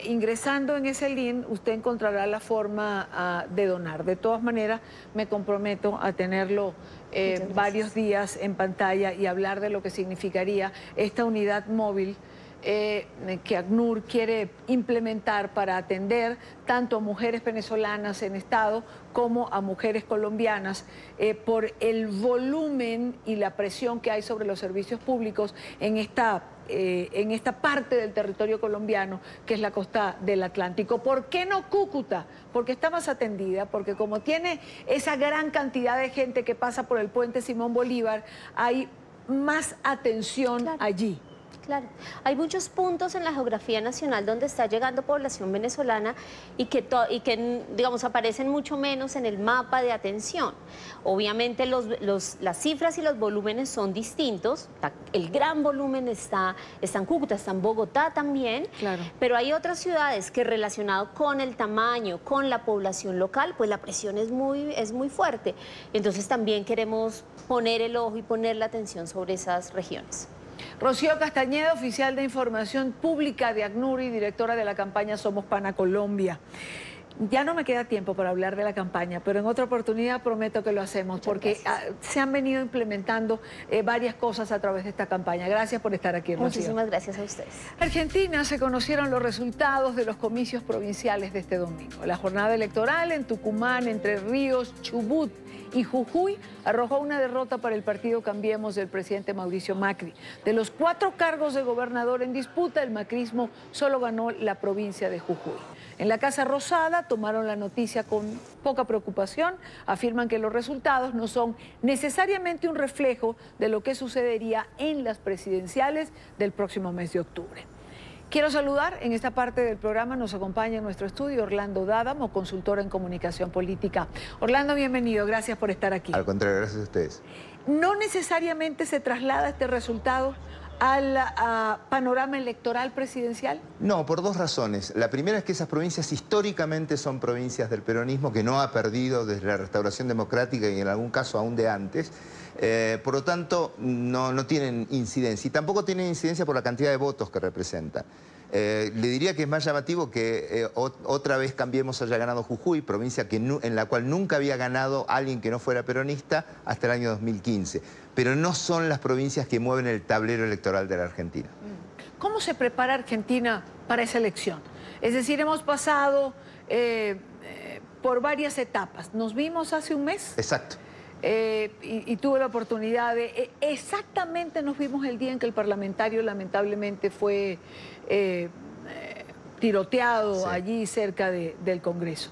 Ingresando en ese link usted encontrará la forma de donar. De todas maneras, me comprometo a tenerlo varios días en pantalla y hablar de lo que significaría esta unidad móvil que ACNUR quiere implementar para atender tanto a mujeres venezolanas en estado como a mujeres colombianas por el volumen y la presión que hay sobre los servicios públicos en esta parte del territorio colombiano, que es la costa del Atlántico. ¿Por qué no Cúcuta? Porque está más atendida, porque como tiene esa gran cantidad de gente que pasa por el puente Simón Bolívar, hay más atención allí. Claro, hay muchos puntos en la geografía nacional donde está llegando población venezolana y que digamos, aparecen mucho menos en el mapa de atención. Obviamente las cifras y los volúmenes son distintos. El gran volumen está en Cúcuta, está en Bogotá también, pero hay otras ciudades que relacionado con el tamaño, con la población local, pues la presión es muy fuerte. Entonces también queremos poner el ojo y poner la atención sobre esas regiones. Rocío Castañeda, oficial de Información Pública de ACNUR y directora de la campaña Somos Pana Colombia. Ya no me queda tiempo para hablar de la campaña, pero en otra oportunidad prometo que lo hacemos, porque se han venido implementando varias cosas a través de esta campaña. Gracias por estar aquí, Rocío. Muchísimas gracias a ustedes. En Argentina se conocieron los resultados de los comicios provinciales de este domingo. La jornada electoral en Tucumán, Entre Ríos, Chubut y Jujuy arrojó una derrota para el partido Cambiemos del presidente Mauricio Macri. De los 4 cargos de gobernador en disputa, el macrismo solo ganó la provincia de Jujuy. En la Casa Rosada tomaron la noticia con poca preocupación, afirman que los resultados no son necesariamente un reflejo de lo que sucedería en las presidenciales del próximo mes de octubre. Quiero saludar, en esta parte del programa nos acompaña en nuestro estudio Orlando Dádamo, consultor en comunicación política. Orlando, bienvenido, gracias por estar aquí. Al contrario, gracias a ustedes. ¿No necesariamente se traslada este resultado al panorama electoral presidencial? No, por 2 razones. La primera es que esas provincias históricamente son provincias del peronismo que no ha perdido desde la restauración democrática y en algún caso aún de antes. Por lo tanto, no tienen incidencia y tampoco tienen incidencia por la cantidad de votos que representan. Le diría que es más llamativo que otra vez Cambiemos haya ganado Jujuy, provincia en la cual nunca había ganado alguien que no fuera peronista hasta el año 2015. Pero no son las provincias que mueven el tablero electoral de la Argentina. ¿Cómo se prepara Argentina para esa elección? Es decir, hemos pasado por varias etapas. Nos vimos hace un mes. Exacto. Y tuve la oportunidad de... exactamente nos vimos el día en que el parlamentario lamentablemente fue tiroteado allí cerca del Congreso.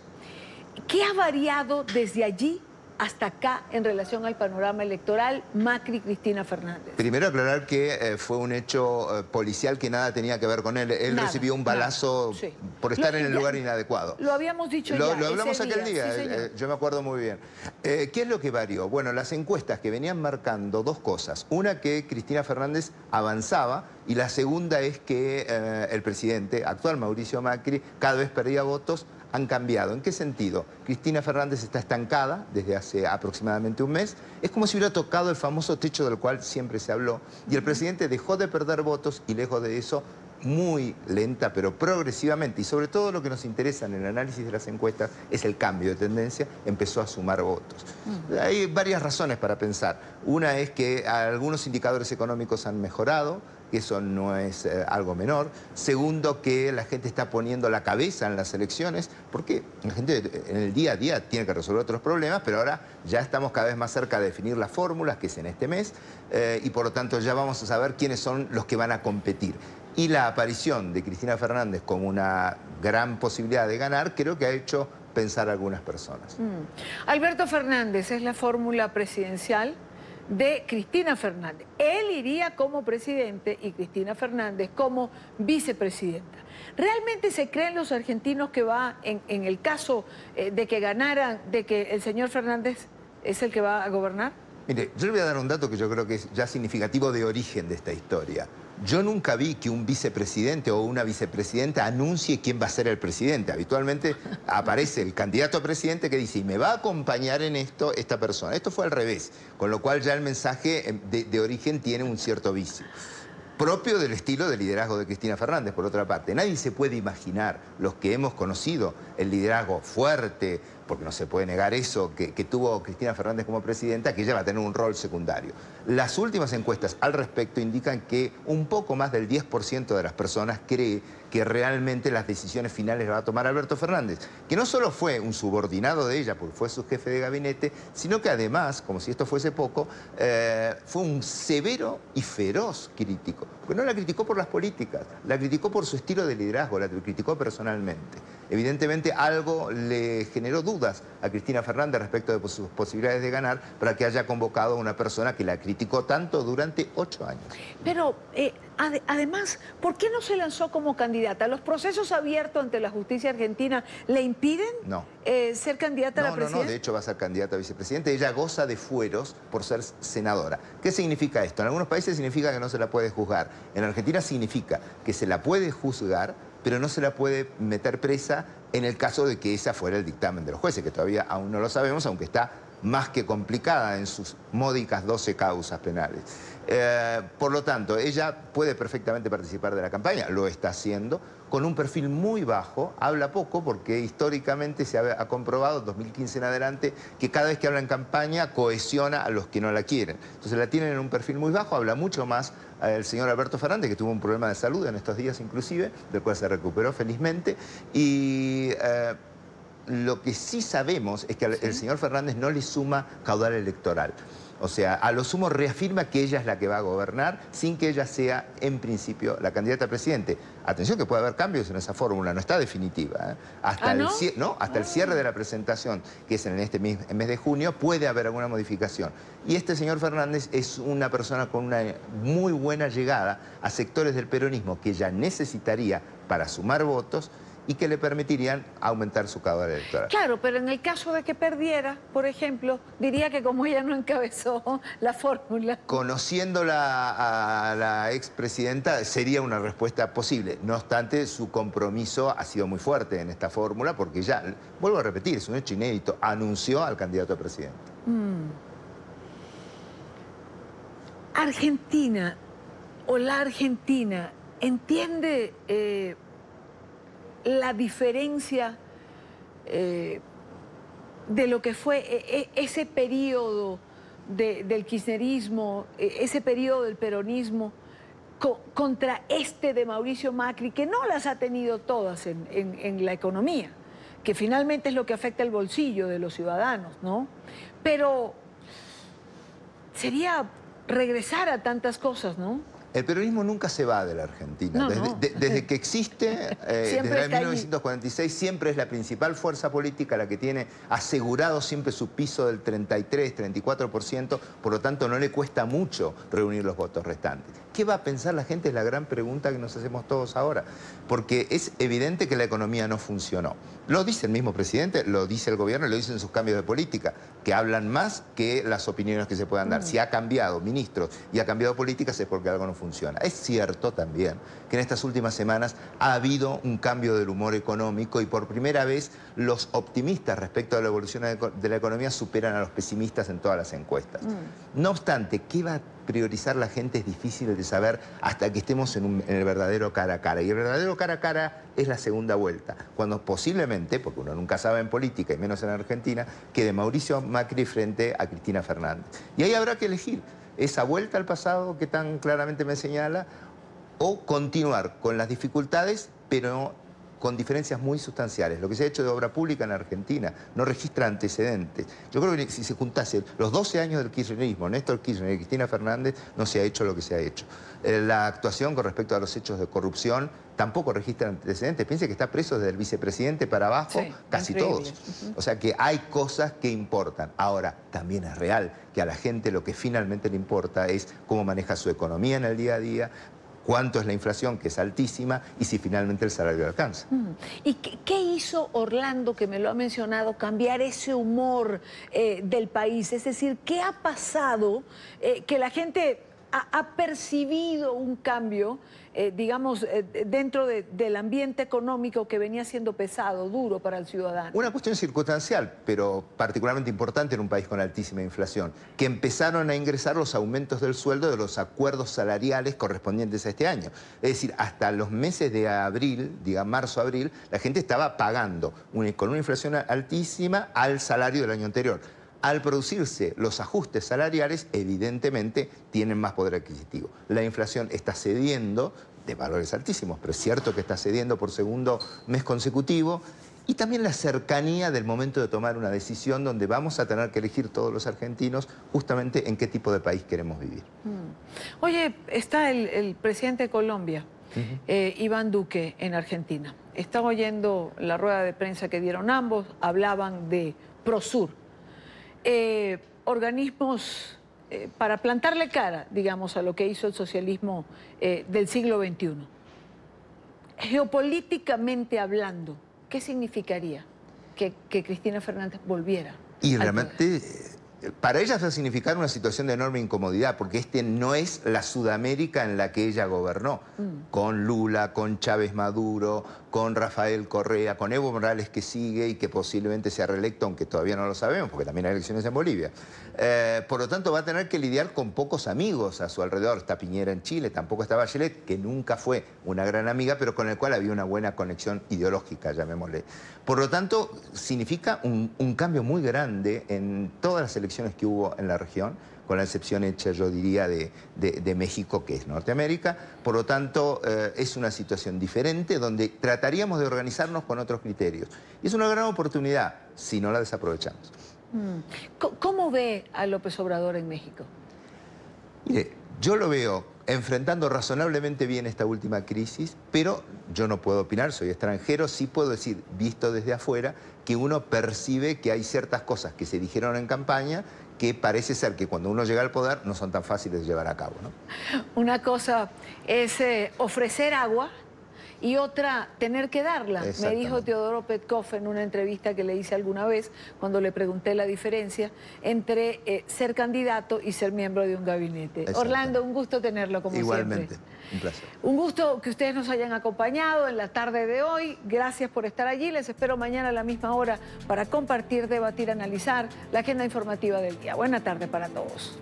¿Qué ha variado desde allí hasta acá en relación al panorama electoral Macri-Cristina Fernández? Primero aclarar que fue un hecho policial que nada tenía que ver con él. Él recibió un balazo por estar en el lugar inadecuado. Lo habíamos dicho Lo hablamos aquel día, sí, yo me acuerdo muy bien. ¿Qué es lo que varió? Bueno, las encuestas que venían marcando dos cosas. Una, que Cristina Fernández avanzaba, y la segunda es que el presidente actual, Mauricio Macri, cada vez perdía votos. Han cambiado. ¿En qué sentido? Cristina Fernández está estancada desde hace aproximadamente un mes. Es como si hubiera tocado el famoso techo del cual siempre se habló. Y el presidente dejó de perder votos y lejos de eso, muy lenta pero progresivamente, y sobre todo lo que nos interesa en el análisis de las encuestas es el cambio de tendencia, empezó a sumar votos. Hay varias razones para pensar. Una es que algunos indicadores económicos han mejorado, que eso no es algo menor. Segundo, que la gente está poniendo la cabeza en las elecciones, porque la gente en el día a día tiene que resolver otros problemas, pero ahora ya estamos cada vez más cerca de definir las fórmulas, que es en este mes, y por lo tanto ya vamos a saber quiénes son los que van a competir. Y la aparición de Cristina Fernández como una gran posibilidad de ganar, creo que ha hecho pensar a algunas personas. Alberto Fernández es la fórmula presidencial de Cristina Fernández. Él iría como presidente y Cristina Fernández como vicepresidenta. ¿Realmente se creen los argentinos que va, en el caso de que ganaran, de que el señor Fernández es el que va a gobernar? Mire, yo le voy a dar un dato que yo creo que es ya significativo de origen de esta historia. Yo nunca vi que un vicepresidente o una vicepresidenta anuncie quién va a ser el presidente. Habitualmente aparece el candidato a presidente que dice, y me va a acompañar en esto esta persona. Esto fue al revés, con lo cual ya el mensaje de origen tiene un cierto vicio. Propio del estilo de liderazgo de Cristina Fernández, por otra parte. Nadie se puede imaginar, los que hemos conocido el liderazgo fuerte, porque no se puede negar eso, que tuvo Cristina Fernández como presidenta, que ella va a tener un rol secundario. Las últimas encuestas al respecto indican que un poco más del 10% de las personas cree que realmente las decisiones finales las va a tomar Alberto Fernández, que no solo fue un subordinado de ella, porque fue su jefe de gabinete, sino que además, como si esto fuese poco, fue un severo y feroz crítico. Porque no la criticó por las políticas, la criticó por su estilo de liderazgo, la criticó personalmente. Evidentemente algo le generó dudas a Cristina Fernández respecto de sus posibilidades de ganar, para que haya convocado a una persona que la criticó tanto durante 8 años. Pero además, ¿por qué no se lanzó como candidata? ¿Los procesos abiertos ante la justicia argentina le impiden ser candidata a la presidencia? No, de hecho va a ser candidata a vicepresidente. Ella goza de fueros por ser senadora. ¿Qué significa esto? En algunos países significa que no se la puede juzgar. En Argentina significa que se la puede juzgar, pero no se la puede meter presa en el caso de que esa fuera el dictamen de los jueces, que todavía aún no lo sabemos, aunque está más que complicada en sus módicas 12 causas penales. Por lo tanto, ella puede perfectamente participar de la campaña, lo está haciendo, con un perfil muy bajo, habla poco porque históricamente se ha comprobado, 2015 en adelante, que cada vez que habla en campaña cohesiona a los que no la quieren. Entonces la tienen en un perfil muy bajo, habla mucho más el señor Alberto Fernández, que tuvo un problema de salud en estos días inclusive, del cual se recuperó felizmente, y lo que sí sabemos es que el señor Fernández no le suma caudal electoral. O sea, a lo sumo reafirma que ella es la que va a gobernar sin que ella sea, en principio, la candidata a presidente. Atención que puede haber cambios en esa fórmula, no está definitiva. Hasta el cierre de la presentación, que es en este mes de junio, puede haber alguna modificación. Y este señor Fernández es una persona con una muy buena llegada a sectores del peronismo que ella necesitaría para sumar votos y que le permitirían aumentar su caudal electoral. Claro, pero en el caso de que perdiera, por ejemplo, diría que como ella no encabezó la fórmula... Conociéndola a la expresidenta sería una respuesta posible. No obstante, su compromiso ha sido muy fuerte en esta fórmula porque ya, vuelvo a repetir, es un hecho inédito, anunció al candidato a presidente. Argentina, o la Argentina, entiende... la diferencia de lo que fue ese periodo del kirchnerismo, ese periodo del peronismo, contra este de Mauricio Macri, que no las ha tenido todas en la economía, que finalmente es lo que afecta el bolsillo de los ciudadanos, ¿no? Pero sería regresar a tantas cosas, ¿no? El peronismo nunca se va de la Argentina. Desde que existe, desde 1946, siempre es la principal fuerza política la que tiene asegurado siempre su piso del 33, 34%, por lo tanto no le cuesta mucho reunir los votos restantes. ¿Qué va a pensar la gente? Es la gran pregunta que nos hacemos todos ahora. Porque es evidente que la economía no funcionó. Lo dice el mismo presidente, lo dice el gobierno, lo dicen sus cambios de política, que hablan más que las opiniones que se puedan dar. Si ha cambiado ministros y ha cambiado políticas es porque algo no funciona. Es cierto también que en estas últimas semanas ha habido un cambio del humor económico y por primera vez los optimistas respecto a la evolución de la economía superan a los pesimistas en todas las encuestas. No obstante, ¿qué va a priorizar la gente? Es difícil de saber hasta que estemos en el verdadero cara a cara. Y el verdadero cara a cara es la segunda vuelta, cuando posiblemente, porque uno nunca sabe en política y menos en Argentina, quede Mauricio Macri frente a Cristina Fernández. Y ahí habrá que elegir esa vuelta al pasado que tan claramente me señala o continuar con las dificultades, pero con diferencias muy sustanciales. Lo que se ha hecho de obra pública en Argentina no registra antecedentes. Yo creo que si se juntase los 12 años del kirchnerismo, Néstor Kirchner y Cristina Fernández, no se ha hecho lo que se ha hecho. La actuación con respecto a los hechos de corrupción tampoco registra antecedentes. Piense que está preso desde el vicepresidente para abajo, casi todos. O sea que hay cosas que importan. Ahora, también es real que a la gente lo que finalmente le importa es cómo maneja su economía en el día a día, cuánto es la inflación, que es altísima, y si finalmente el salario alcanza. ¿Y qué hizo Orlando, que me lo ha mencionado, cambiar ese humor del país? Es decir, ¿qué ha pasado que la gente ha percibido un cambio, digamos, dentro del ambiente económico que venía siendo pesado, duro para el ciudadano? Una cuestión circunstancial, pero particularmente importante en un país con altísima inflación, que empezaron a ingresar los aumentos del sueldo de los acuerdos salariales correspondientes a este año. Es decir, hasta los meses de abril, diga marzo-abril, la gente estaba pagando con una inflación altísima al salario del año anterior. Al producirse los ajustes salariales, evidentemente tienen más poder adquisitivo. La inflación está cediendo de valores altísimos, pero es cierto que está cediendo por segundo mes consecutivo. Y también la cercanía del momento de tomar una decisión donde vamos a tener que elegir todos los argentinos justamente en qué tipo de país queremos vivir. Oye, está el presidente de Colombia, Iván Duque, en Argentina. Estaba oyendo la rueda de prensa que dieron ambos, hablaban de Prosur. Organismos para plantarle cara, digamos, a lo que hizo el socialismo del siglo XXI. Geopolíticamente hablando, ¿qué significaría que Cristina Fernández volviera? Y realmente para ella va a significar una situación de enorme incomodidad, porque este no es la Sudamérica en la que ella gobernó, con Lula, con Chávez Maduro, con Rafael Correa, con Evo Morales que sigue y que posiblemente sea reelecto, aunque todavía no lo sabemos, porque también hay elecciones en Bolivia. Por lo tanto, va a tener que lidiar con pocos amigos a su alrededor. Está Piñera en Chile, tampoco está Bachelet, que nunca fue una gran amiga, pero con el cual había una buena conexión ideológica, llamémosle. Por lo tanto, significa un cambio muy grande en todas las elecciones que hubo en la región, con la excepción hecha, yo diría, de México, que es Norteamérica. Por lo tanto, es una situación diferente donde trataríamos de organizarnos con otros criterios. Y es una gran oportunidad si no la desaprovechamos. ¿Cómo ve a López Obrador en México? Mire, yo lo veo enfrentando razonablemente bien esta última crisis, pero yo no puedo opinar, soy extranjero, sí puedo decir, visto desde afuera, que uno percibe que hay ciertas cosas que se dijeron en campaña que parece ser que cuando uno llega al poder no son tan fáciles de llevar a cabo, ¿no? Una cosa es ofrecer agua y otra tener que darla. Me dijo Teodoro Petkov en una entrevista que le hice alguna vez, cuando le pregunté la diferencia entre ser candidato y ser miembro de un gabinete. Orlando, un gusto tenerlo como Igualmente, siempre. Un placer. Un gusto que ustedes nos hayan acompañado en la tarde de hoy. Gracias por estar allí. Les espero mañana a la misma hora para compartir, debatir, analizar la agenda informativa del día. Buena tarde para todos.